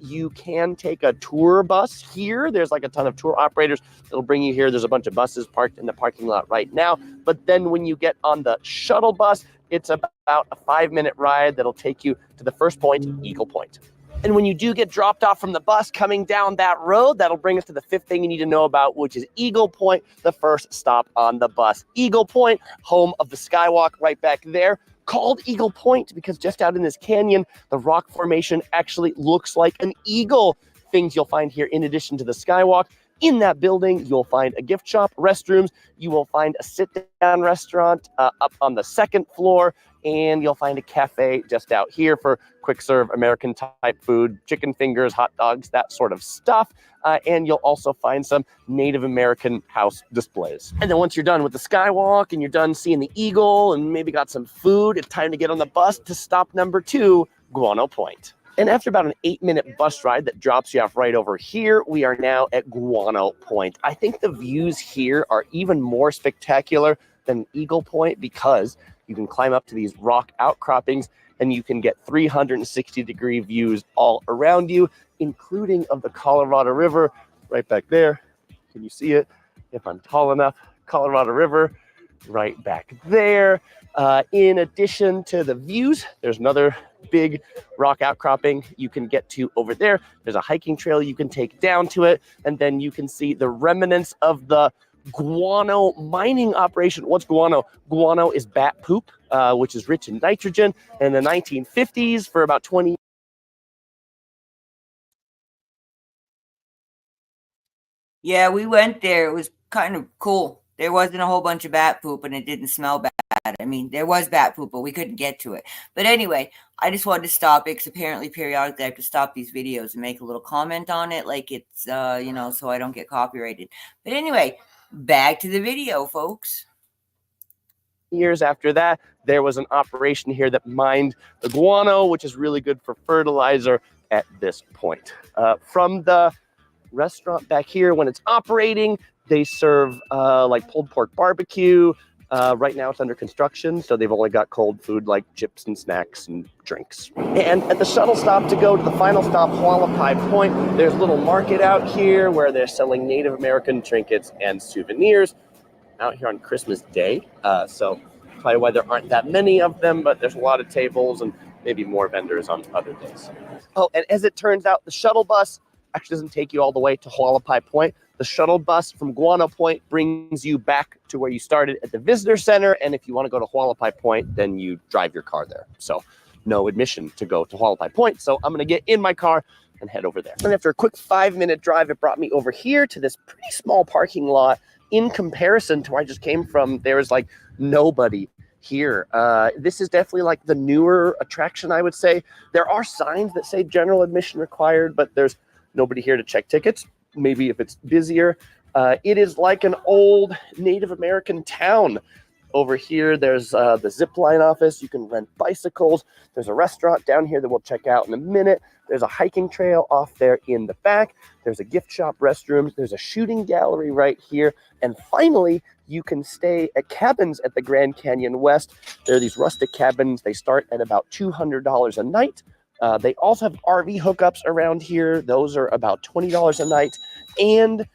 Speaker 7: you can take a tour bus here. There's like a ton of tour operators that'll bring you here. There's a bunch of buses parked in the parking lot right now. But then when you get on the shuttle bus, it's about a 5-minute ride that'll take you to the first point, Eagle Point. And when you do get dropped off from the bus coming down that road, that'll bring us to the fifth thing you need to know about, which is Eagle Point, the first stop on the bus. Eagle Point, home of the Skywalk right back there, called Eagle Point because just out in this canyon, the rock formation actually looks like an eagle. Things you'll find here in addition to the Skywalk. In that building, you'll find a gift shop, restrooms. You will find a sit-down restaurant up on the second floor, and you'll find a cafe just out here for quick serve American type food, chicken fingers, hot dogs, that sort of stuff. And you'll also find some Native American house displays. And then once you're done with the Skywalk and you're done seeing the eagle and maybe got some food, it's time to get on the bus to stop number 2, Guano Point. And after about an 8-minute bus ride that drops you off right over here, we are now at Guano Point. I think the views here are even more spectacular than Eagle Point because you can climb up to these rock outcroppings and you can get 360-degree views all around you, including of the Colorado River right back there. Can you see it? If I'm tall enough, Colorado River right back there. In addition to the views, there's another big rock outcropping you can get to over there. There's a hiking trail you can take down to it, and then you can see the remnants of the guano mining operation. What's guano? Guano is bat poop, which is rich in nitrogen. In the 1950s, for about 20
Speaker 1: Yeah, we went there. It was kind of cool. There wasn't a whole bunch of bat poop and it didn't smell bad. I mean, there was bat poop, but we couldn't get to it. But anyway, I just wanted to stop it because apparently periodically I have to stop these videos and make a little comment on it, like it's, so I don't get copyrighted. But anyway, back to the video, folks.
Speaker 7: years after that, there was an operation here that mined the guano, which is really good for fertilizer at this point. From the restaurant back here, when it's operating, they serve like pulled pork barbecue. Right now it's under construction, so they've only got cold food like chips and snacks and drinks. And at the shuttle stop to go to the final stop, Hualapai Point, there's a little market out here where they're selling Native American trinkets and souvenirs out here on Christmas Day. So probably why there aren't that many of them, but there's a lot of tables and maybe more vendors on other days. Oh, and as it turns out, the shuttle bus actually doesn't take you all the way to Hualapai Point. The shuttle bus from Guano Point brings you back to where you started at the visitor center. And if you want to go to Hualapai Point, then you drive your car there. So no admission to go to Hualapai Point. So I'm going to get in my car and head over there. And after a quick 5-minute drive, it brought me over here to this pretty small parking lot. In comparison to where I just came from, there is like nobody here. This is definitely like the newer attraction, I would say. There are signs that say general admission required, but there's nobody here to check tickets. Maybe if it's busier. It is like an old Native American town. Over here, there's the zipline office. You can rent bicycles. There's a restaurant down here that we'll check out in a minute. There's a hiking trail off there in the back. There's a gift shop, restrooms. There's a shooting gallery right here. And finally, you can stay at cabins at the Grand Canyon West. There are these rustic cabins. They start at about $200 a night. They also have RV hookups around here. Those are about $20 a night. And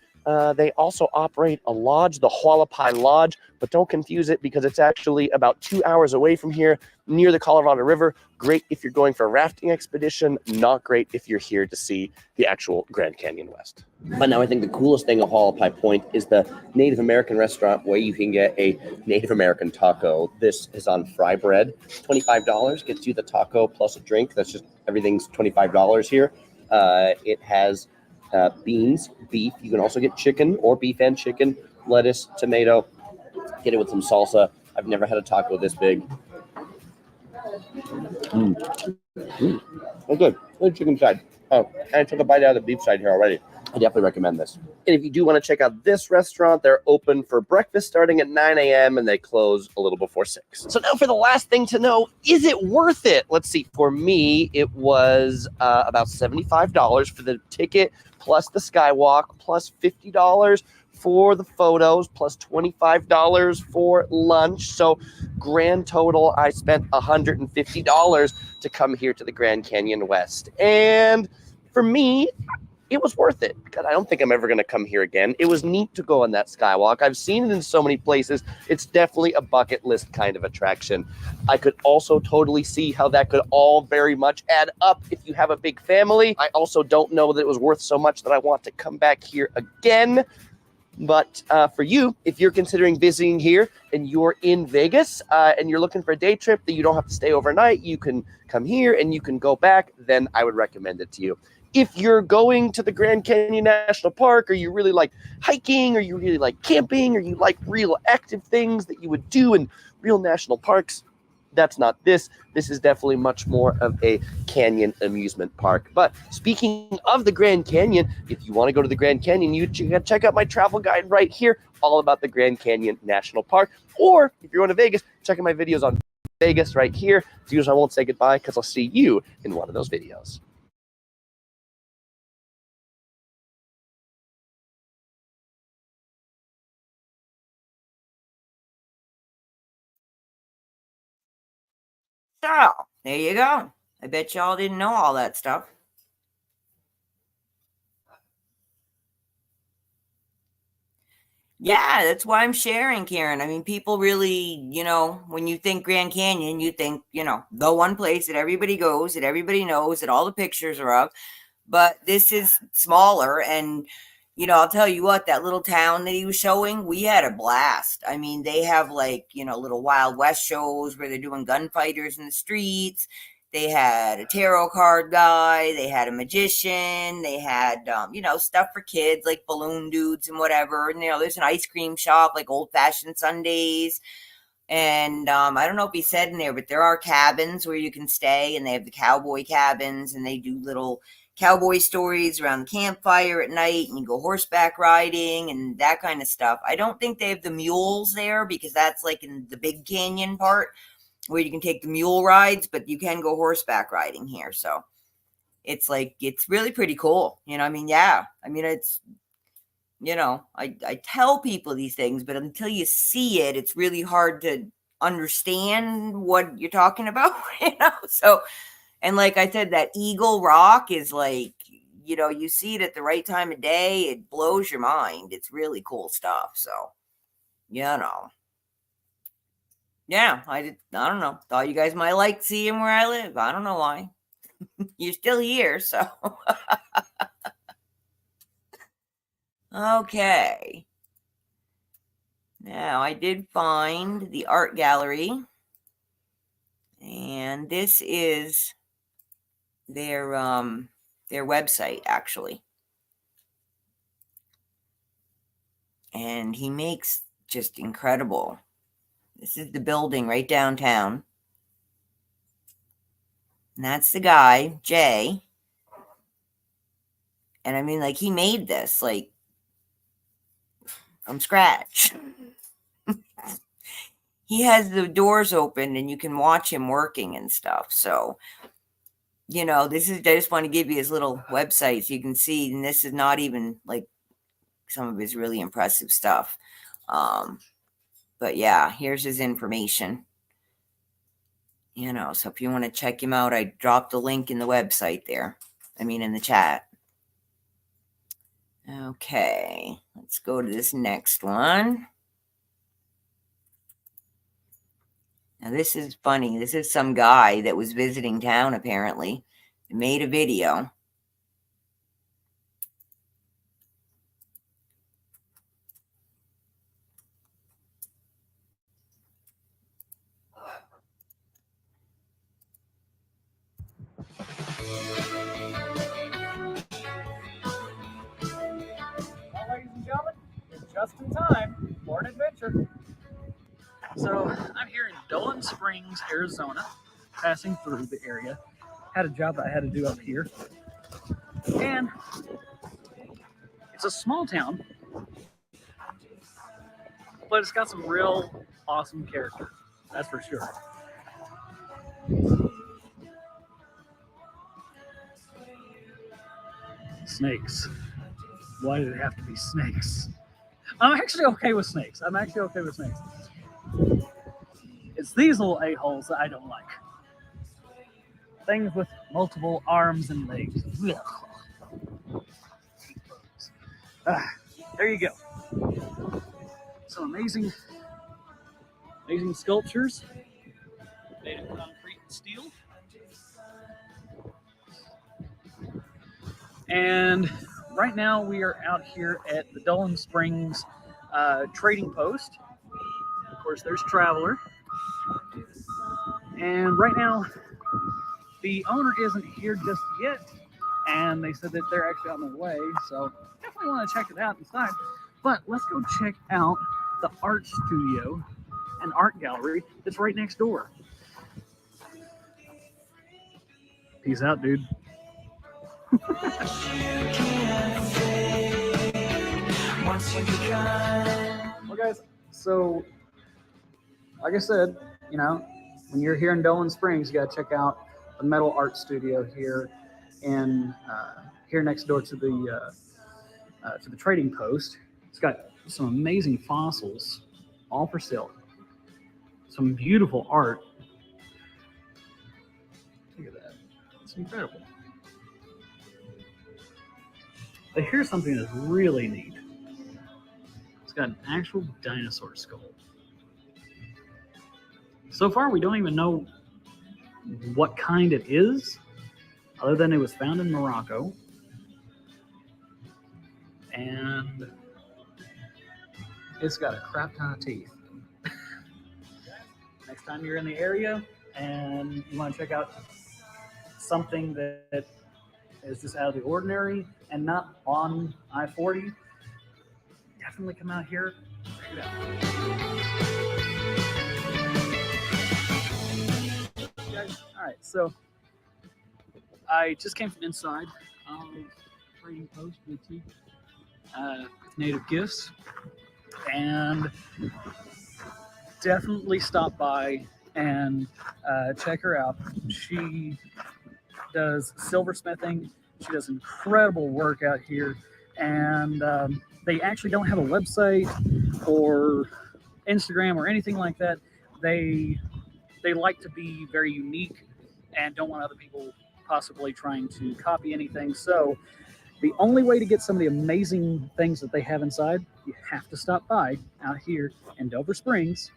Speaker 7: they also operate a lodge, the Hualapai Lodge, but don't confuse it because it's actually about 2 hours away from here near the Colorado River. Great if you're going for a rafting expedition, not great if you're here to see the actual Grand Canyon West. But now I think the coolest thing at Hualapai Point is the Native American restaurant where you can get a Native American taco. This is on fry bread. $25 gets you the taco plus a drink. That's just everything's $25 here. It has beans, beef. You can also get chicken or beef and chicken, lettuce, tomato. Get it with some salsa. I've never had a taco this big. Oh, good. Good chicken side. Oh, and I took a bite out of the beef side here already. I definitely recommend this. And if you do want to check out this restaurant, they're open for breakfast starting at 9 a.m. and they close a little before 6. So now for the last thing to know, is it worth it? Let's see. For me, it was about $75 for the ticket plus the skywalk plus $50 for the photos plus $25 for lunch. So grand total, I spent $150 to come here to the Grand Canyon West. And for me, it was worth it because I don't think I'm ever going to come here again. It was neat to go on that skywalk. I've seen it in so many places. It's definitely a bucket list kind of attraction. I could also totally see how that could all very much add up if you have a big family. I also don't know that it was worth so much that I want to come back here again. But for you, if you're considering visiting here and you're in Vegas and you're looking for a day trip that you don't have to stay overnight, you can come here and you can go back, then I would recommend it to you. If you're going to the Grand Canyon National Park, or you really like hiking, or you really like camping, or you like real active things that you would do in real national parks, that's not this. This is definitely much more of a canyon amusement park. But speaking of the Grand Canyon, if you want to go to the Grand Canyon, you can check out my travel guide right here, all about the Grand Canyon National Park. Or if you're going to Vegas, check out my videos on Vegas right here. As usual, I won't say goodbye because I'll see you in one of those videos.
Speaker 1: So, there you go. I bet y'all didn't know all that stuff. Yeah, that's why I'm sharing, Karen. I mean, people really, when you think Grand Canyon, you think, the one place that everybody goes, that everybody knows, that all the pictures are of. But this is smaller. And, I'll tell you what, that little town that he was showing, we had a blast. I mean, they have little Wild West shows where they're doing gunfighters in the streets. They had a tarot card guy. They had a magician. They had, stuff for kids like balloon dudes and whatever. And, there's an ice cream shop, like old fashioned sundaes. And I don't know if he said in there, but there are cabins where you can stay, and they have the cowboy cabins, and they do little cowboy stories around the campfire at night, and you go horseback riding and that kind of stuff. I don't think they have the mules there because that's like in the big canyon part where you can take the mule rides, but you can go horseback riding here. So it's really pretty cool. It's, I tell people these things, but until you see it, it's really hard to understand what you're talking about, So, and like I said, that Eagle Rock is you see it at the right time of day. It blows your mind. It's really cool stuff. So, yeah, I don't know. Thought you guys might like seeing where I live. I don't know why. You're still here, so. Okay. Now, I did find the art gallery. And this is their website, actually. And he makes just incredible. This is the building right downtown. And that's the guy, Jay. And I mean, he made this, from scratch. He has the doors open and you can watch him working and stuff. So, I just want to give you his little website so you can see. And this is not even some of his really impressive stuff. But yeah, here's his information. So if you want to check him out, I dropped a link in the website there. In the chat. Okay, let's go to this next one. Now, this is funny. This is some guy that was visiting town, apparently. He made a video.
Speaker 6: Well, ladies and gentlemen, you're just in time for an adventure. So I'm here in Dolan Springs, Arizona, passing through the area. Had a job that I had to do up here. And it's a small town, but it's got some real awesome character. That's for sure. Snakes. Why did it have to be snakes? I'm actually okay with snakes. It's these little a-holes that I don't like. Things with multiple arms and legs. There you go. Some amazing sculptures made of concrete and steel. And right now we are out here at the Dolan Springs trading post. Of course, there's Traveler. And right now, the owner isn't here just yet. And they said that they're actually on their way. So definitely want to check it out inside. But let's go check out the art studio and art gallery that's right next door. Peace out, dude. Well, guys, so like I said, you know, when you're here in Dolan Springs, you got to check out the metal art studio here in here next door to the trading post. It's got some amazing fossils, all for sale. Some beautiful art. Look at that. It's incredible. But here's something that's really neat. It's got an actual dinosaur skull. So far, we don't even know what kind it is, other than it was found in Morocco. And it's got a crap ton of teeth. Next time you're in the area and you want to check out something that is just out of the ordinary and not on I-40, definitely come out here. Check it out. Guys, all right, so I just came from inside trading post boutique with native gifts, and definitely stop by and check her out. She does silversmithing. She does incredible work out here, and they actually don't have a website or Instagram or anything like that. They like to be very unique and don't want other people possibly trying to copy anything. So the only way to get some of the amazing things that they have inside, you have to stop by out here in Dover Springs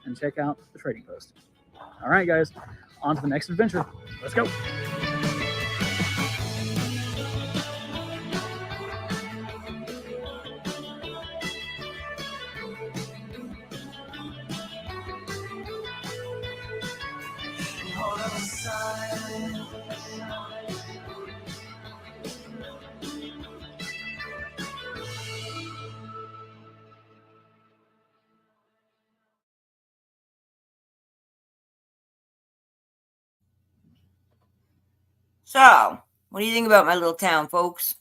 Speaker 6: and check out the trading post. All right, guys, on to the next adventure. Let's go.
Speaker 1: So, what do you think about my little town, folks?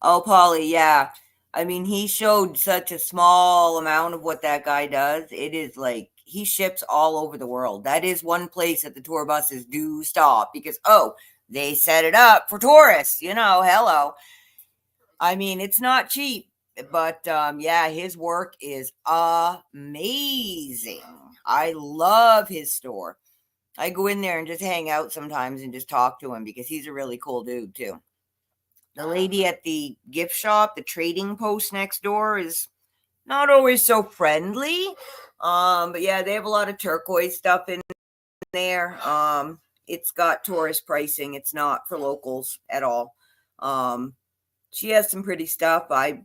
Speaker 1: Oh, Polly, yeah. I mean, he showed such a small amount of what that guy does. It is like he ships all over the world. That is one place that the tour buses do stop because, oh, they set it up for tourists. You know, hello. I mean, it's not cheap, but yeah, his work is amazing. I love his store. I go in there and just hang out sometimes and just talk to him because he's a really cool dude too. The lady at the gift shop, the trading post next door, is not always so friendly. But yeah, they have a lot of turquoise stuff in there. It's got tourist pricing. It's not for locals at all. She has some pretty stuff. I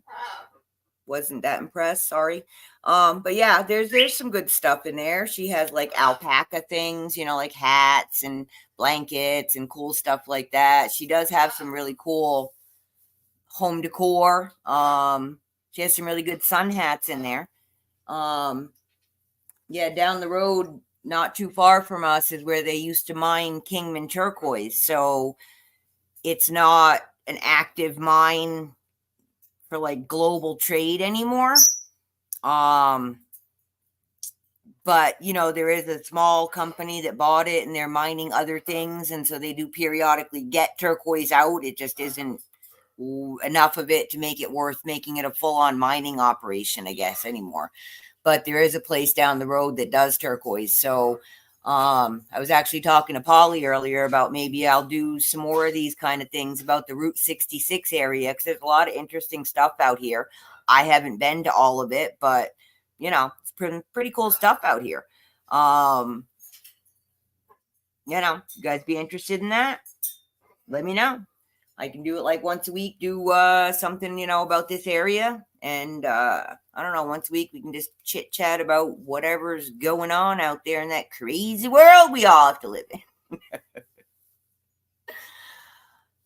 Speaker 1: wasn't that impressed, sorry. But yeah, there's some good stuff in there. She has like alpaca things, you know, like hats and blankets and cool stuff like that. She does have some really cool home decor. She has some really good sun hats in there. Yeah, down the road, not too far from us, is where they used to mine Kingman turquoise. So it's not an active mine for like global trade anymore. But you know, there is a small company that bought it and they're mining other things. And so they do periodically get turquoise out. It just isn't enough of it to make it worth making it a full-on mining operation, I guess, anymore. But there is a place down the road that does turquoise. So I was actually talking to Polly earlier about maybe I'll do some more of these kind of things about the Route 66 area, because there's a lot of interesting stuff out here. I haven't been to all of it, but it's pretty cool stuff out here. You guys be interested in that? Let me know. I can do it like once a week, do something, about this area. And I don't know, once a week we can just chit chat about whatever's going on out there in that crazy world we all have to live in.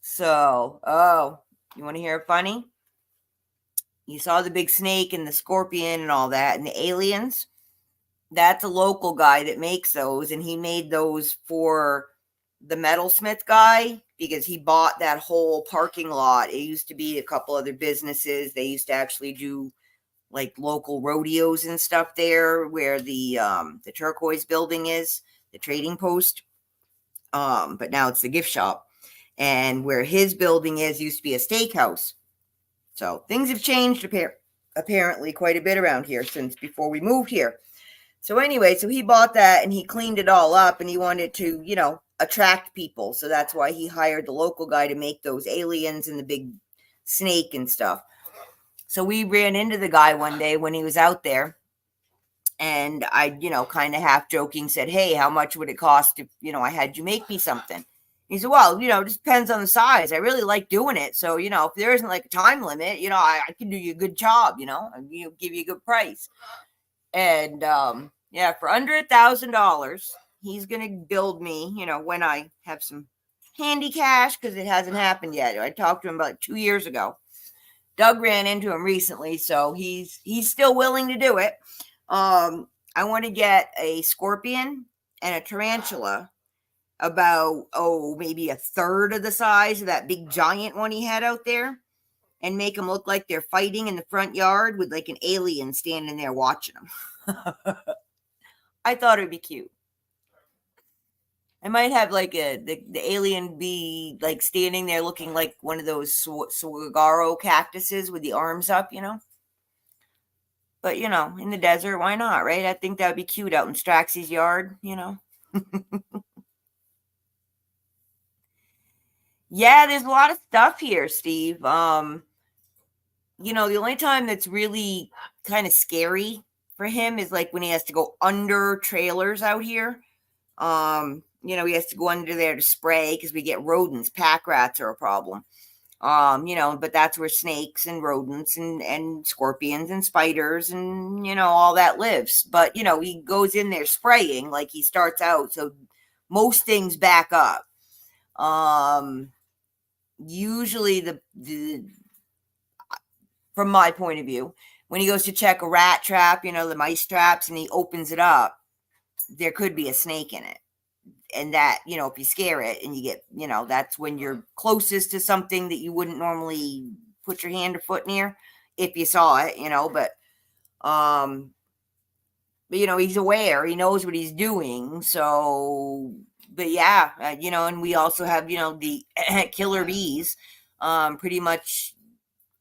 Speaker 1: So, you want to hear a funny? You saw the big snake and the scorpion and all that and the aliens? That's a local guy that makes those, and he made those for the metalsmith guy because he bought that whole parking lot. It used to be a couple other businesses. They used to actually do like local rodeos and stuff there where the turquoise building is, the trading post. But now it's the gift shop. And where his building is used to be a steakhouse. So things have changed apparently quite a bit around here since before we moved here. So anyway, so he bought that and he cleaned it all up and he wanted to, attract people. So that's why he hired the local guy to make those aliens and the big snake and stuff. So we ran into the guy one day when he was out there. And I, kind of half joking said, hey, how much would it cost if, I had you make me something? He said, well, it just depends on the size. I really like doing it. So, if there isn't like a time limit, I can do you a good job, and give you a good price. And, for under $1,000, he's going to build me, when I have some handy cash, because it hasn't happened yet. I talked to him about 2 years ago. Doug ran into him recently, so he's still willing to do it. I want to get a scorpion and a tarantula about, maybe a third of the size of that big giant one he had out there, and make them look like they're fighting in the front yard with like an alien standing there watching them. I thought it would be cute. I might have like the alien be like standing there looking like one of those saguaro cactuses with the arms up, But, in the desert, why not, right? I think that would be cute out in Straxy's yard, Yeah, there's a lot of stuff here, Steve. The only time that's really kind of scary for him is like when he has to go under trailers out here. He has to go under there to spray because we get rodents. Pack rats are a problem. But that's where snakes and rodents and scorpions and spiders and, all that lives. But, he goes in there spraying like he starts out. So most things back up. Usually from my point of view, when he goes to check a rat trap, the mice traps, and he opens it up, there could be a snake in it. And that, if you scare it and you get, that's when you're closest to something that you wouldn't normally put your hand or foot near if you saw it, but he's aware, he knows what he's doing. So, but yeah, and we also have, the killer bees, pretty much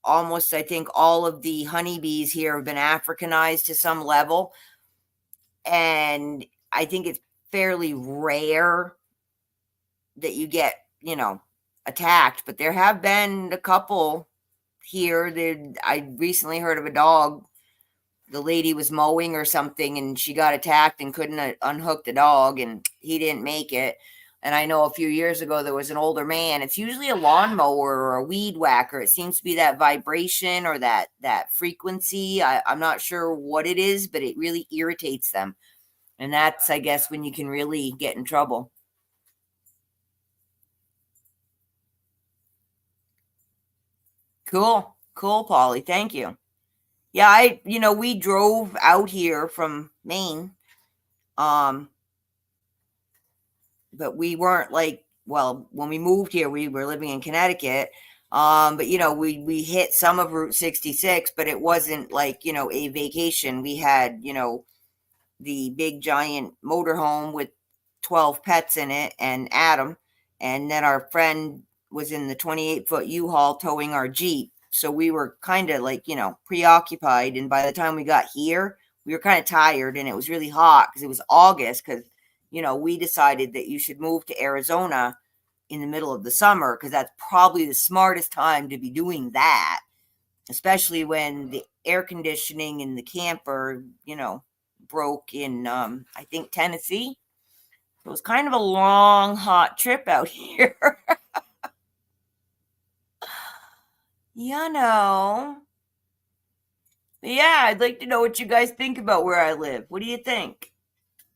Speaker 1: almost, I think all of the honeybees here have been Africanized to some level. And I think it's fairly rare that you get, attacked, but there have been a couple here that I recently heard of a dog. The lady was mowing or something and she got attacked and couldn't unhook the dog and he didn't make it. And I know a few years ago there was an older man. It's usually a lawnmower or a weed whacker. It seems to be that vibration or that frequency. I'm not sure what it is, but it really irritates them. And that's, I guess, when you can really get in trouble. Cool, Polly. Thank you. Yeah, we drove out here from Maine. But we weren't when we moved here, we were living in Connecticut. But we hit some of Route 66, but it wasn't like, a vacation. We had, the big giant motorhome with 12 pets in it and Adam. And then our friend was in the 28-foot U-Haul towing our Jeep. So we were kind of preoccupied. And by the time we got here, we were kind of tired and it was really hot because it was August because, we decided that you should move to Arizona in the middle of the summer because that's probably the smartest time to be doing that, especially when the air conditioning in the camper, broke in, I think, Tennessee. It was kind of a long, hot trip out here. But yeah, I'd like to know what you guys think about where I live. What do you think?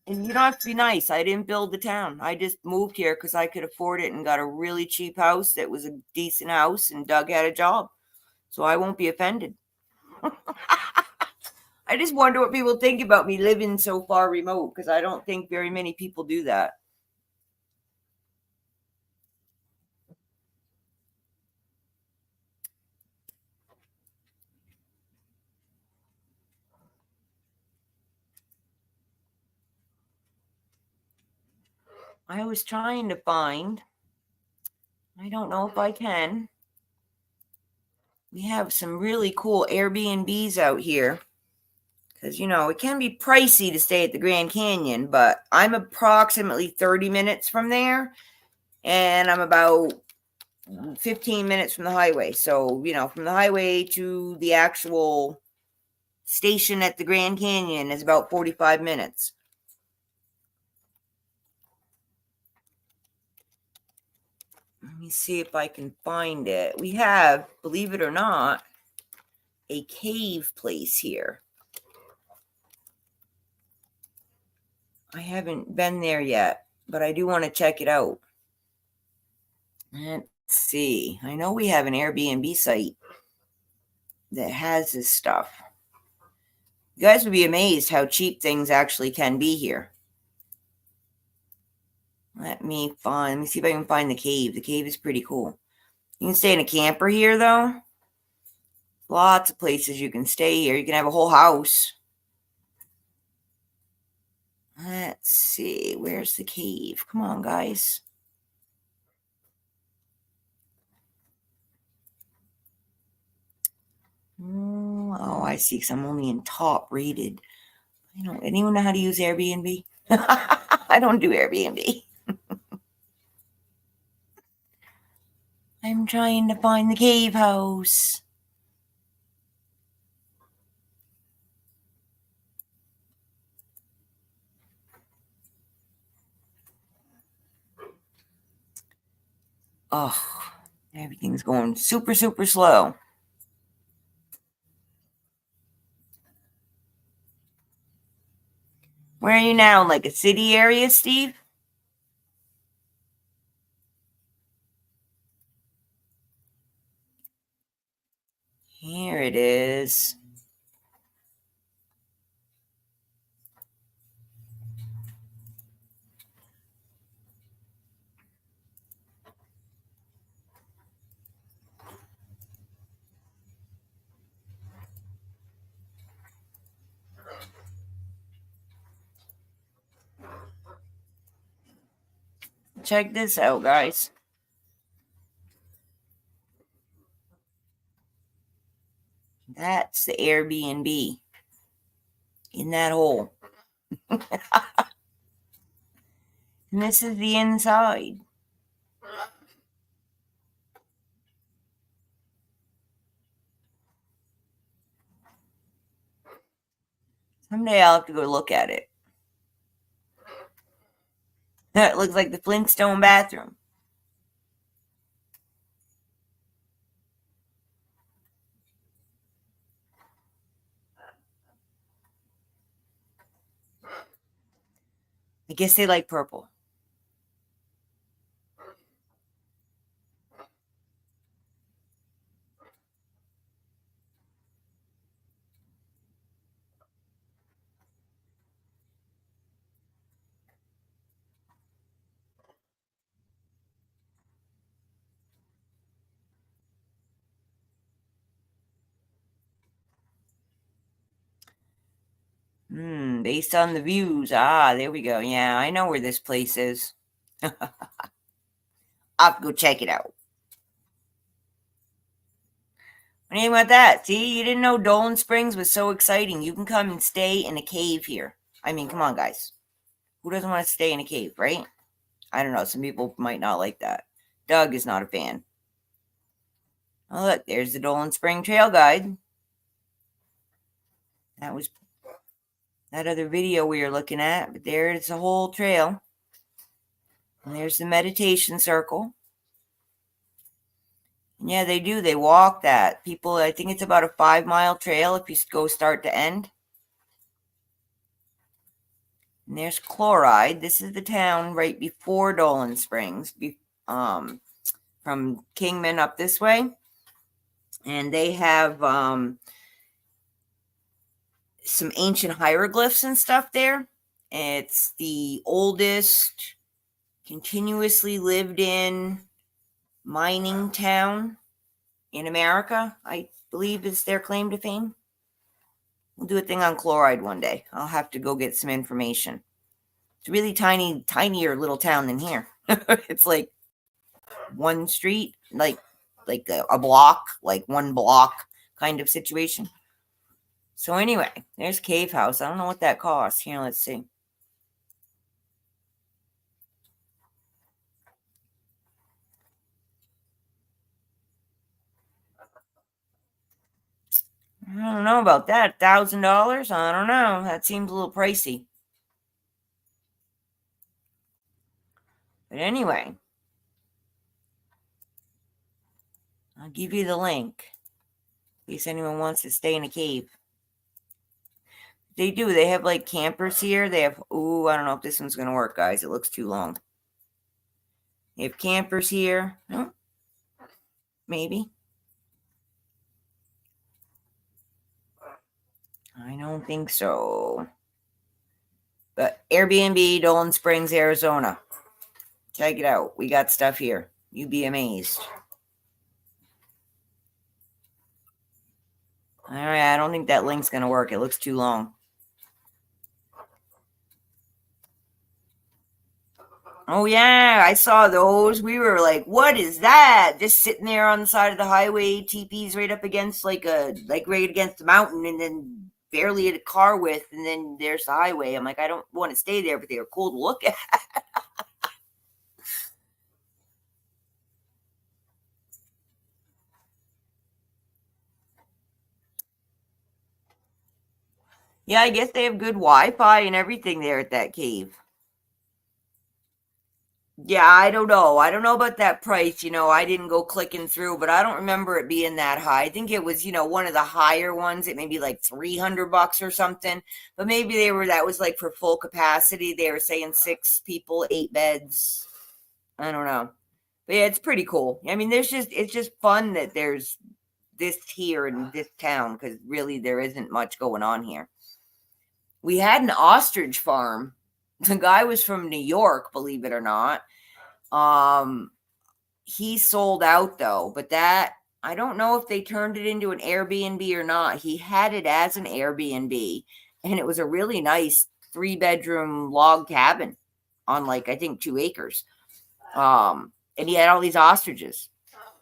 Speaker 1: And you don't have to be nice. I didn't build the town. I just moved here because I could afford it and got a really cheap house that was a decent house, and Doug had a job. So I won't be offended. I just wonder what people think about me living so far remote because I don't think very many people do that. I was trying to find, I don't know if I can. We have some really cool Airbnbs out here because, it can be pricey to stay at the Grand Canyon, but I'm approximately 30 minutes from there and I'm about 15 minutes from the highway. So, from the highway to the actual station at the Grand Canyon is about 45 minutes. Let me see if I can find it. We have, believe it or not, a cave place here. I haven't been there yet, but I do want to check it out. Let's see. I know we have an Airbnb site that has this stuff. You guys would be amazed how cheap things actually can be here. Let me see if I can find the cave. The cave is pretty cool. You can stay in a camper here, though. Lots of places you can stay here. You can have a whole house. Let's see. Where's the cave? Come on, guys. Oh, I see. Because I'm only in top rated. Anyone know how to use Airbnb? I don't do Airbnb. I'm trying to find the cave house. Oh, everything's going super, super slow. Where are you now? Like a city area, Steve? Here it is. Check this out, guys. That's the Airbnb in that hole. And this is the inside. Someday I'll have to go look at it. That looks like the Flintstone bathroom. I guess they like purple. Based on the views. Ah, there we go. Yeah, I know where this place is. I'll have to go check it out. What do you think about that? See, you didn't know Dolan Springs was so exciting. You can come and stay in a cave here. I mean, come on, guys. Who doesn't want to stay in a cave, right? I don't know. Some people might not like that. Doug is not a fan. Oh, look, there's the Dolan Spring Trail Guide. That was that other video we were looking at, but there's the whole trail. And there's the meditation circle. And yeah, they do. They walk that. People, I think it's about a 5-mile trail if you go start to end. And there's Chloride. This is the town right before Dolan Springs, from Kingman up this way. And they have some ancient hieroglyphs and stuff there. It's the oldest continuously lived in mining town in America, I believe is their claim to fame. We'll do a thing on Chloride one day. I'll have to go get some information. It's a really tinier little town than here. It's like one street, like a block, like one block kind of situation. So anyway, there's Cave House. I don't know what that costs. Here, let's see. I don't know about that. $1,000? I don't know. That seems a little pricey. But anyway, I'll give you the link in case anyone wants to stay in a cave. They do. They have like campers here. They have, ooh, I don't know if this one's going to work, guys. It looks too long. They have campers here. Oh, maybe. I don't think so. But AirBnB, Dolan Springs, Arizona. Check it out. We got stuff here. You'd be amazed. All right, I don't think that link's going to work. It looks too long. Oh, yeah, I saw those. We were like, what is that? Just sitting there on the side of the highway, teepees right up against right against the mountain, and then barely at a car width, and then there's the highway. I'm like, I don't want to stay there, but they were cool to look at. Yeah, I guess they have good Wi-Fi and everything there at that cave. Yeah, I don't know. I don't know about that price. I didn't go clicking through, but I don't remember it being that high. I think it was, one of the higher ones. It may be like $300 or something. But maybe that was like for full capacity. They were saying 6 people, 8 beds. I don't know. But yeah, it's pretty cool. I mean, it's just fun that there's this here in this town, because really there isn't much going on here. We had an ostrich farm. The guy was from New York, believe it or not. He sold out though, but that, I don't know if they turned it into an Airbnb or not. He had it as an Airbnb, and it was a really nice 3-bedroom log cabin on I think 2 acres. And he had all these ostriches,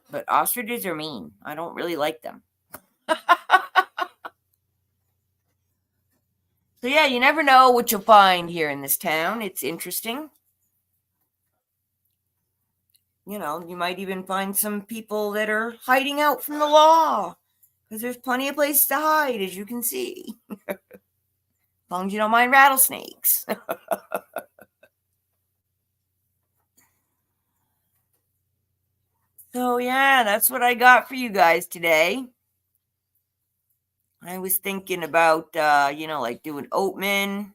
Speaker 1: but ostriches are mean. I don't really like them. So yeah, you never know what you'll find here in this town. It's interesting. You might even find some people that are hiding out from the law, because there's plenty of places to hide, as you can see. As long as you don't mind rattlesnakes. So yeah, that's what I got for you guys today. I was thinking about, doing Oatman.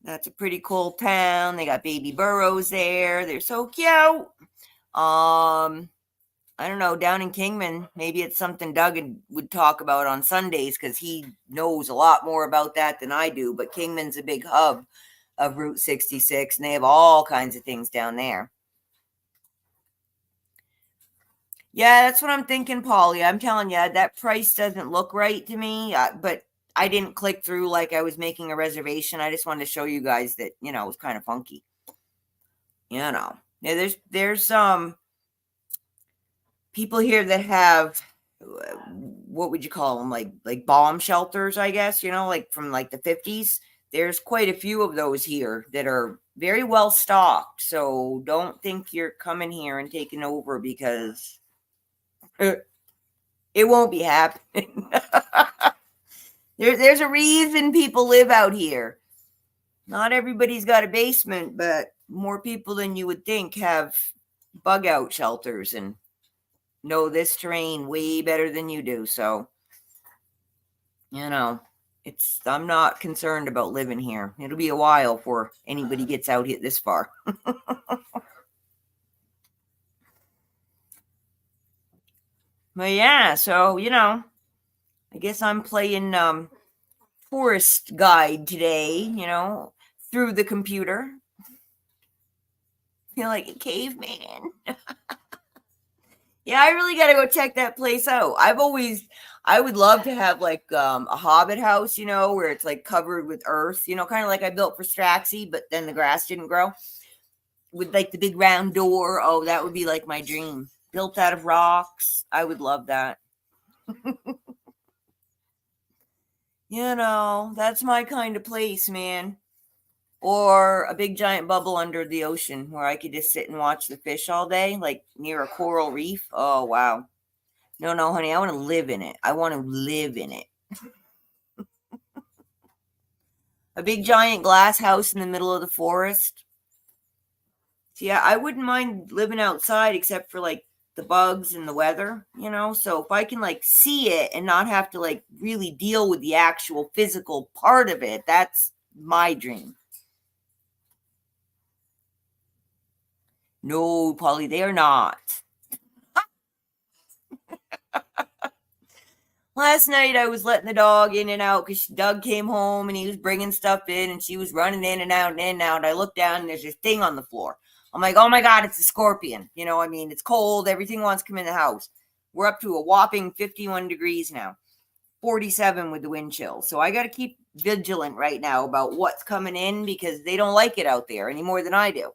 Speaker 1: That's a pretty cool town. They got baby burros there. They're so cute. I don't know, down in Kingman, maybe it's something Doug would talk about on Sundays, because he knows a lot more about that than I do. But Kingman's a big hub of Route 66, and they have all kinds of things down there. Yeah, that's what I'm thinking, Polly. I'm telling you, that price doesn't look right to me, but I didn't click through like I was making a reservation. I just wanted to show you guys that, it was kind of funky. Yeah, there's people here that have, what would you call them? Like bomb shelters, I guess, like from like the 50s. there's quite a few of those here that are very well stocked. So don't think you're coming here and taking over, because it won't be happening. There's a reason people live out here. Not everybody's got a basement, but more people than you would think have bug out shelters and know this terrain way better than you do. So, you know, I'm not concerned about living here. It'll be a while before anybody gets out here this far. But yeah, so, you know, I guess I'm playing tourist guide today, you know, through the computer. Feel like a caveman. Yeah, I really got to go check that place out. I would love to have like a hobbit house, you know, where it's like covered with earth, you know, kind of like I built for Straxy, but then the grass didn't grow. With like the big round door. Oh, that would be like my dream. Built out of rocks. I would love that. You know, that's my kind of place, man. Or a big giant bubble under the ocean where I could just sit and watch the fish all day, like near a coral reef. Oh, wow. No, honey, I want to live in it. I want to live in it. A big giant glass house in the middle of the forest. Yeah, I wouldn't mind living outside except for like the bugs and the weather, you know? So if I can like see it and not have to like really deal with the actual physical part of it, that's my dream. No, Polly, they are not. Last night I was letting the dog in and out because Doug came home and he was bringing stuff in and she was running in and out and in and out. I looked down and there's this thing on the floor. I'm like, oh my God, it's a scorpion. You know, I mean, it's cold. Everything wants to come in the house. We're up to a whopping 51 degrees now, 47 with the wind chill. So I got to keep vigilant right now about what's coming in because they don't like it out there any more than I do.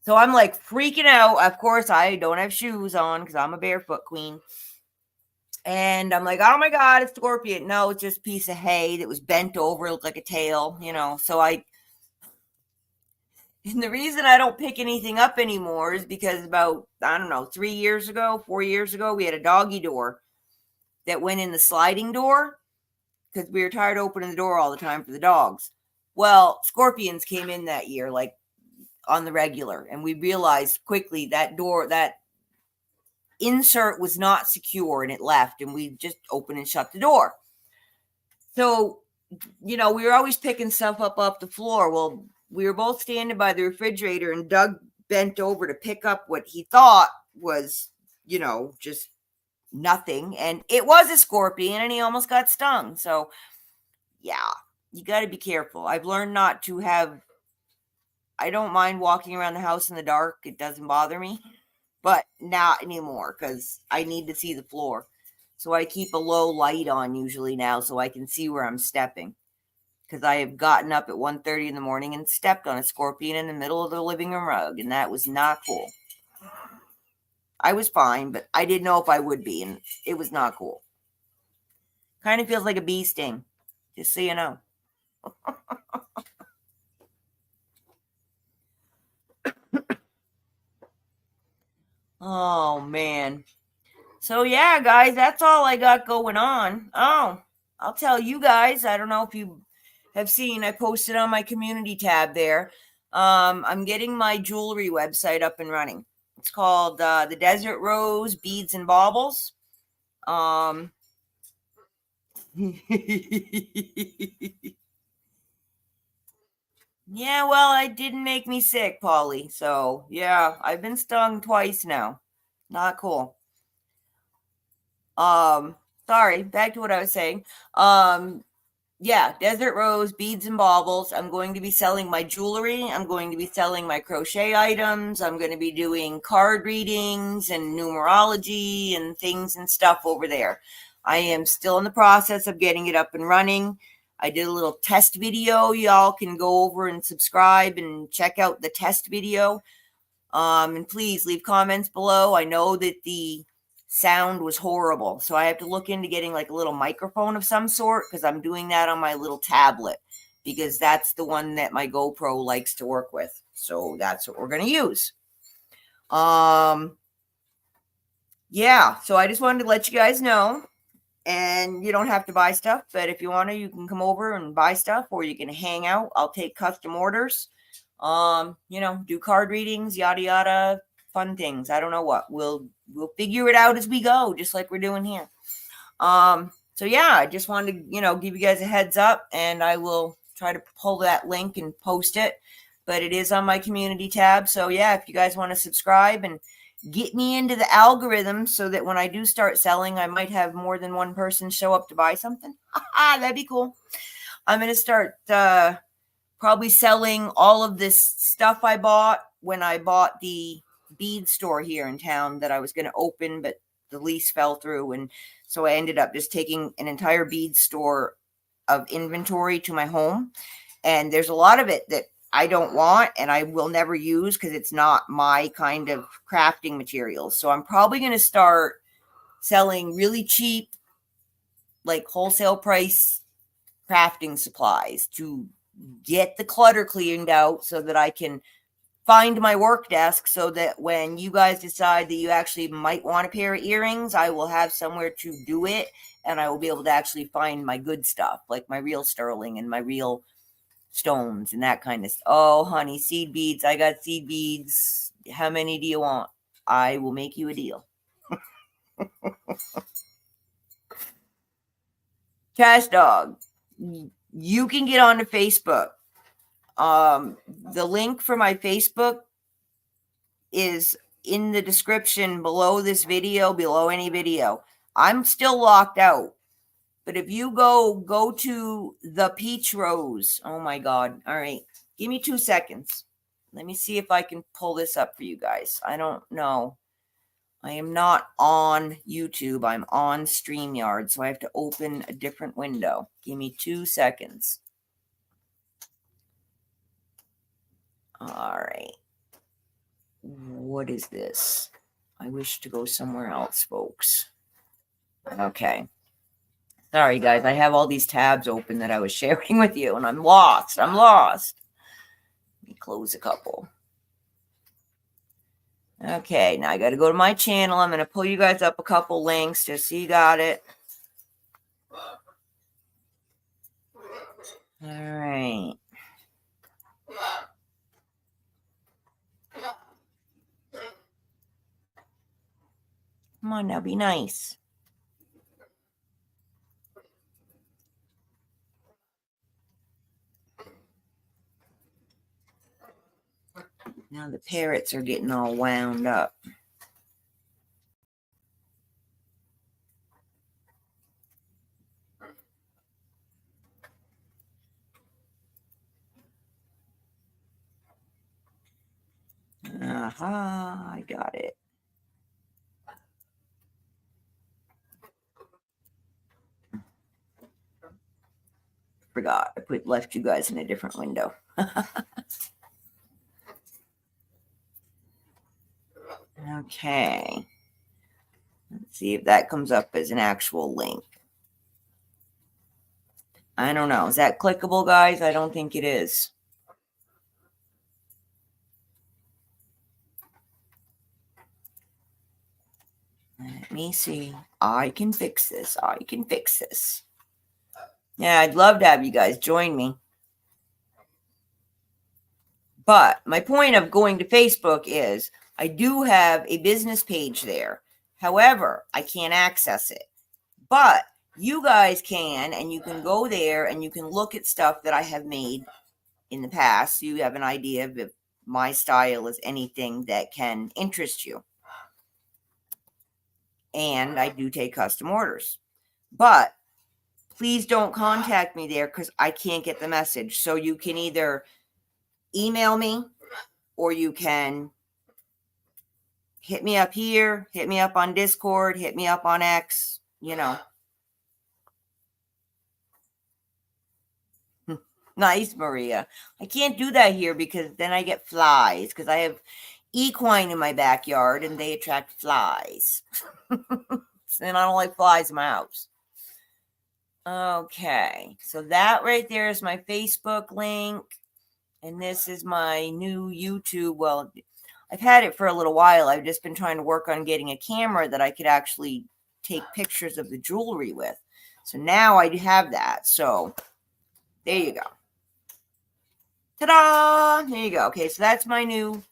Speaker 1: So I'm like freaking out. Of course, I don't have shoes on because I'm a barefoot queen. And I'm like, oh my God, it's scorpion. No, it's just a piece of hay that was bent over, looked like a tail, you know. So and the reason I don't pick anything up anymore is because about, I don't know, 4 years ago, we had a doggy door that went in the sliding door because we were tired of opening the door all the time for the dogs. Well, scorpions came in that year, like on the regular. And we realized quickly that insert was not secure and it left, and we just opened and shut the door. So, you know, we were always picking stuff up off the floor. Well, we were both standing by the refrigerator and Doug bent over to pick up what he thought was, you know, just nothing. And it was a scorpion and he almost got stung. So yeah, you got to be careful. I've learned not to I don't mind walking around the house in the dark. It doesn't bother me. But not anymore because I need to see the floor. So I keep a low light on usually now so I can see where I'm stepping. Because I have gotten up at 1:30 in the morning and stepped on a scorpion in the middle of the living room rug. And that was not cool. I was fine, but I didn't know if I would be. And it was not cool. Kind of feels like a bee sting. Just so you know. Oh, man. So, yeah, guys, that's all I got going on. Oh, I'll tell you guys. I don't know if you have seen, I posted on my community tab there. I'm getting my jewelry website up and running. It's called the Desert Rose Beads and Baubles. Yeah, well, it didn't make me sick, Polly. So, yeah, I've been stung twice now. Not cool. Sorry, back to what I was saying. Yeah, Desert Rose, Beads and Baubles. I'm going to be selling my jewelry. I'm going to be selling my crochet items. I'm going to be doing card readings and numerology and things and stuff over there. I am still in the process of getting it up and running. I did a little test video. Y'all can go over and subscribe and check out the test video. And please leave comments below. I know that the sound was horrible, so I have to look into getting like a little microphone of some sort because I'm doing that on my little tablet. because that's the one that my GoPro likes to work with. So that's what we're going to use. Yeah, so I just wanted to let you guys know. And you don't have to buy stuff, but if you want to, you can come over and buy stuff, or you can hang out. I'll take custom orders. Do card readings, yada yada, fun things. I don't know what. We'll figure it out as we go, just like we're doing here. So yeah, I just wanted to, give you guys a heads up, and I will try to pull that link and post it. But it is on my community tab. So yeah, if you guys want to subscribe and get me into the algorithm so that when I do start selling, I might have more than one person show up to buy something. That'd be cool. I'm going to start probably selling all of this stuff I bought when I bought the bead store here in town that I was going to open, but the lease fell through. And so I ended up just taking an entire bead store of inventory to my home. And there's a lot of it that I don't want and I will never use because it's not my kind of crafting materials. So I'm probably going to start selling really cheap, like wholesale price crafting supplies to get the clutter cleaned out so that I can find my work desk, so that when you guys decide that you actually might want a pair of earrings, I will have somewhere to do it, and I will be able to actually find my good stuff, like my real sterling and my real stones and that kind of stuff. Oh, honey, seed beads. I got seed beads. How many do you want? I will make you a deal. Cash Dog. You can get onto Facebook. The link for my Facebook is in the description below this video, below any video. I'm still locked out. But if you go to the Peach Rose. Oh my God. All right. Give me 2 seconds. Let me see if I can pull this up for you guys. I don't know. I am not on YouTube. I'm on StreamYard. So I have to open a different window. Give me 2 seconds. All right. What is this? I wish to go somewhere else, folks. Okay. Sorry, guys. I have all these tabs open that I was sharing with you, and I'm lost. Let me close a couple. Okay, now I got to go to my channel. I'm going to pull you guys up a couple links just so you got it. All right. Come on now, be nice. Now the parrots are getting all wound up. Aha, I got it. Forgot. I left you guys in a different window. Okay. Let's see if that comes up as an actual link. I don't know. Is that clickable, guys? I don't think it is. Let me see. I can fix this. I can fix this. Yeah, I'd love to have you guys join me. But my point of going to Facebook is I do have a business page there. However, I can't access it. But you guys can, and you can go there and you can look at stuff that I have made in the past. So you have an idea of if my style is anything that can interest you. And I do take custom orders. But please don't contact me there because I can't get the message. So you can either email me or you can hit me up here, hit me up on Discord, hit me up on X, Nice, Maria. I can't do that here because then I get flies because I have equine in my backyard and they attract flies. And I don't like flies in my house. Okay, so that right there is my Facebook link, and this is my new YouTube. Well, I've had it for a little while. I've just been trying to work on getting a camera that I could actually take pictures of the jewelry with. So now I have that. So there you go. Ta-da! There you go. Okay, so that's my new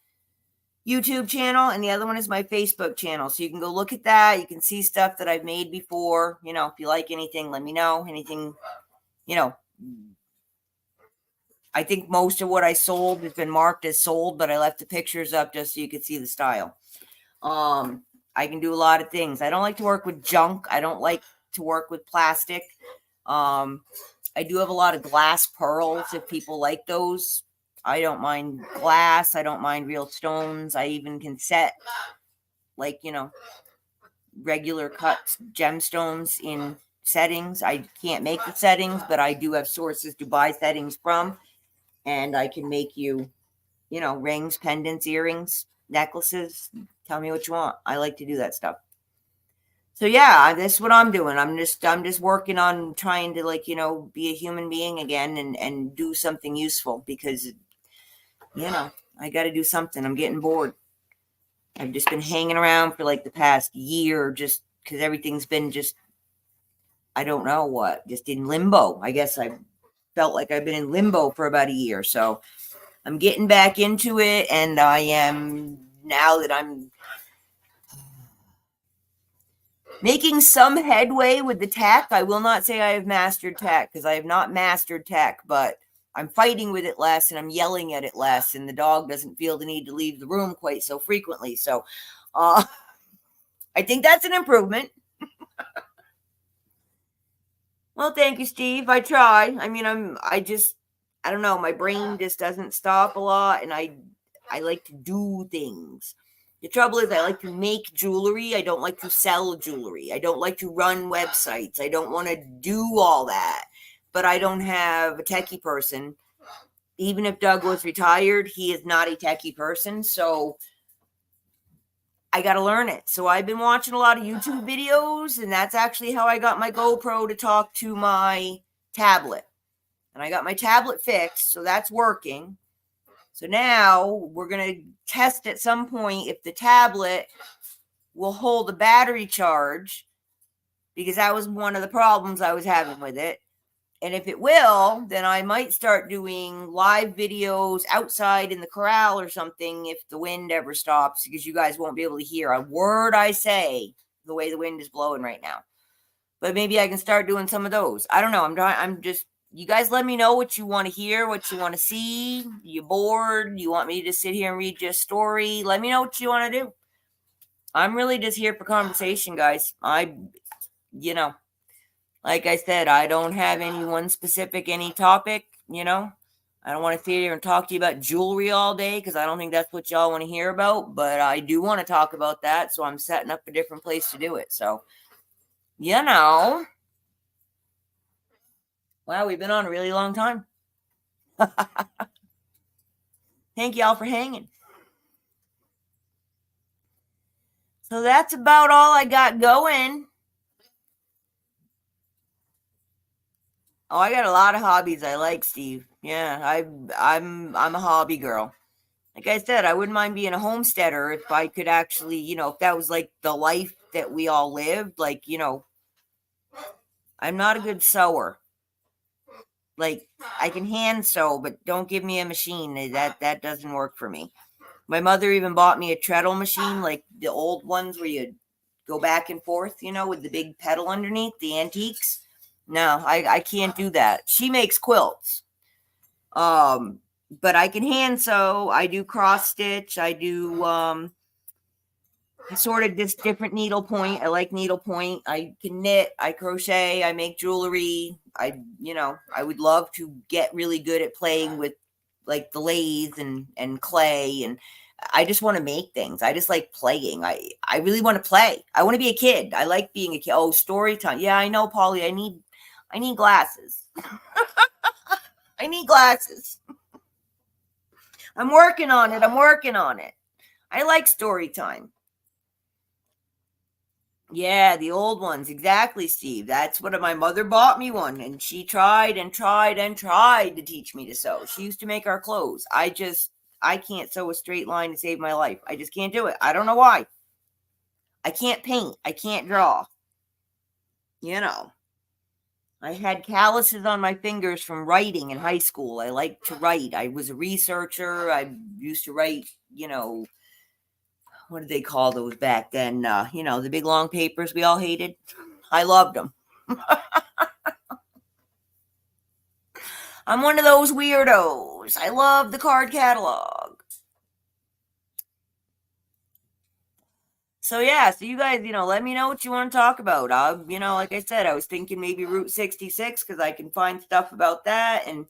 Speaker 1: YouTube channel, and the other one is my Facebook channel. So you can go look at that. You can see stuff that I've made before. You know, if you like anything, let me know. Anything, you know, I think most of what I sold has been marked as sold, but I left the pictures up just so you could see the style. I can do a lot of things. I don't like to work with junk. I don't like to work with plastic. I do have a lot of glass pearls if people like those. I don't mind glass. I don't mind real stones. I even can set, like, you know, regular cut gemstones in settings. I can't make the settings, but I do have sources to buy settings from. And I can make you, you know, rings, pendants, earrings, necklaces. Tell me what you want. I like to do that stuff. So yeah, that's what I'm doing. I'm just working on trying to, like, you know, be a human being again and do something useful, because, you know, I got to do something. I'm getting bored. I've just been hanging around for like the past year, just because everything's been just, I don't know what, just in limbo. I guess I felt like I've been in limbo for about a year. So I'm getting back into it, and I am, now that I'm making some headway with the tech. I will not say I have mastered tech, because I have not mastered tech, but I'm fighting with it less, and I'm yelling at it less, and the dog doesn't feel the need to leave the room quite so frequently. So I think that's an improvement. Well, thank you, Steve. I try. I mean, I don't know. My brain just doesn't stop a lot, and I like to do things. The trouble is, I like to make jewelry. I don't like to sell jewelry. I don't like to run websites. I don't want to do all that. But I don't have a techie person. Even if Doug was retired, he is not a techie person. So I got to learn it. So I've been watching a lot of YouTube videos, and that's actually how I got my GoPro to talk to my tablet. And I got my tablet fixed, so that's working. So now we're going to test at some point if the tablet will hold a battery charge, because that was one of the problems I was having with it. And if it will, then I might start doing live videos outside in the corral or something if the wind ever stops, because you guys won't be able to hear a word I say the way the wind is blowing right now. But maybe I can start doing some of those. I don't know. I'm just, you guys let me know what you want to hear, what you want to see. You bored? You want me to sit here and read you a story? Let me know what you want to do. I'm really just here for conversation, guys. You know, like I said, I don't have any one specific, any topic, you know. I don't want to sit here and talk to you about jewelry all day, because I don't think that's what y'all want to hear about. But I do want to talk about that, so I'm setting up a different place to do it. So, you know. Wow, we've been on a really long time. Thank y'all for hanging. So that's about all I got going. Oh, I got a lot of hobbies I like, Steve. Yeah, I'm a hobby girl. Like I said, I wouldn't mind being a homesteader if I could actually, you know, if that was like the life that we all lived. Like, you know, I'm not a good sewer. Like, I can hand sew, but don't give me a machine. That doesn't work for me. My mother even bought me a treadle machine, like the old ones where you go back and forth, you know, with the big pedal underneath, the antiques. No, I can't do that. She makes quilts. But I can hand sew. I do cross stitch. I do sort of just different needlepoint. I like needlepoint. I can knit. I crochet. I make jewelry. You know, I would love to get really good at playing with like the lathe and clay, and I just want to make things. I just like playing. I really want to play. I want to be a kid. I like being a kid. Oh, story time. Yeah, I know, Polly. I need glasses. I need glasses. I'm working on it. I like story time. Yeah, the old ones. Exactly, Steve. That's what my mother bought me one, and she tried and tried and tried to teach me to sew. She used to make our clothes. I can't sew a straight line to save my life. I just can't do it. I don't know why. I can't paint. I can't draw. You know, I had calluses on my fingers from writing in high school. I liked to write. I was a researcher. I used to write, what did they call those back then? The big long papers we all hated. I loved them. I'm one of those weirdos. I love the card catalog. So yeah, so you guys, let me know what you want to talk about. Like I said, I was thinking maybe Route 66 because I can find stuff about that, and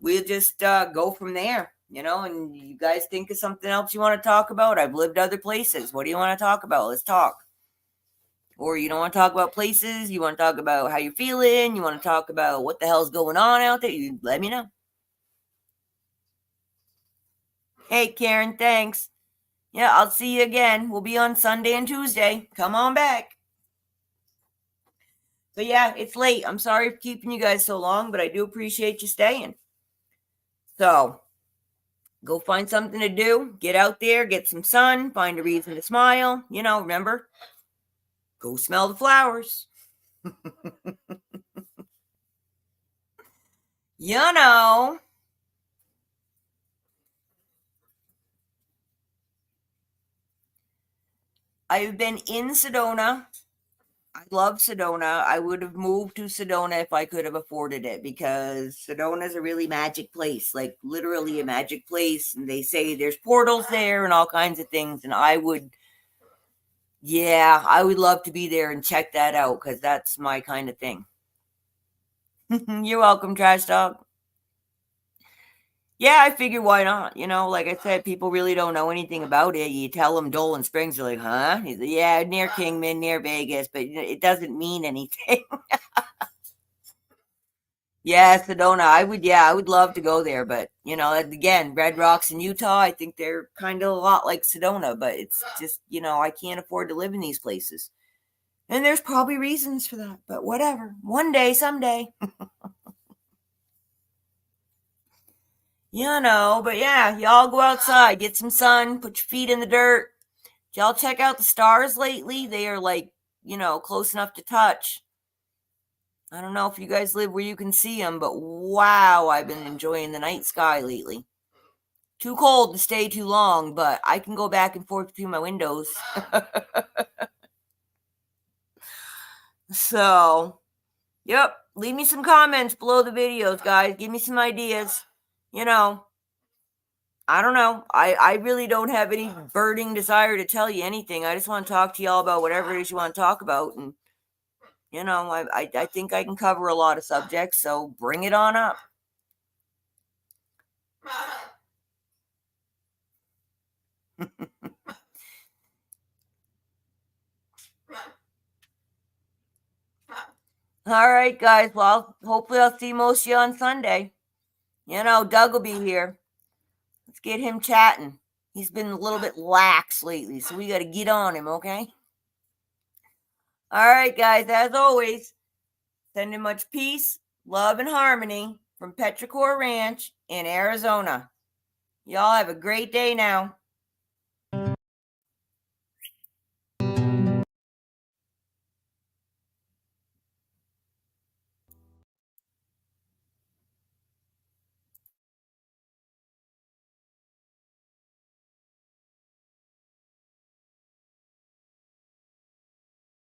Speaker 1: we'll just go from there. And you guys think of something else you want to talk about. I've lived other places. What do you want to talk about? Let's talk. Or you don't want to talk about places. You want to talk about how you're feeling. You want to talk about what the hell's going on out there. You let me know. Hey, Karen, thanks. Yeah, I'll see you again. We'll be on Sunday and Tuesday. Come on back. But yeah, it's late. I'm sorry for keeping you guys so long, but I do appreciate you staying. So go find something to do. Get out there, get some sun, find a reason to smile. Remember, go smell the flowers. I've been in Sedona. I love Sedona. I would have moved to Sedona if I could have afforded it, because Sedona is a really magic place, like literally a magic place. And they say there's portals there and all kinds of things. And I would love to be there and check that out, because that's my kind of thing. You're welcome, Trash Dog. Yeah, I figured why not? Like I said, people really don't know anything about it. You tell them Dolan Springs, they're like, huh? He's like, yeah, near Kingman, near Vegas, but it doesn't mean anything. Yeah, Sedona. I would love to go there, but again, Red Rocks in Utah, I think they're kind of a lot like Sedona, but it's just, I can't afford to live in these places. And there's probably reasons for that, but whatever. One day, someday. But yeah, y'all go outside, get some sun, put your feet in the dirt. Y'all check out the stars lately? They are like, close enough to touch. I don't know if you guys live where you can see them, but wow, I've been enjoying the night sky lately. Too cold to stay too long, but I can go back and forth between my windows. So, yep, leave me some comments below the videos, guys. Give me some ideas. I don't know. I really don't have any burning desire to tell you anything. I just want to talk to y'all about whatever it is you want to talk about. And, I think I can cover a lot of subjects, so bring it on up. All right, guys. Well, hopefully I'll see most of you on Sunday. Doug will be here. Let's get him chatting. He's been a little bit lax lately, so we got to get on him, okay? All right, guys. As always, sending much peace, love, and harmony from Petrichor Ranch in Arizona. Y'all have a great day now.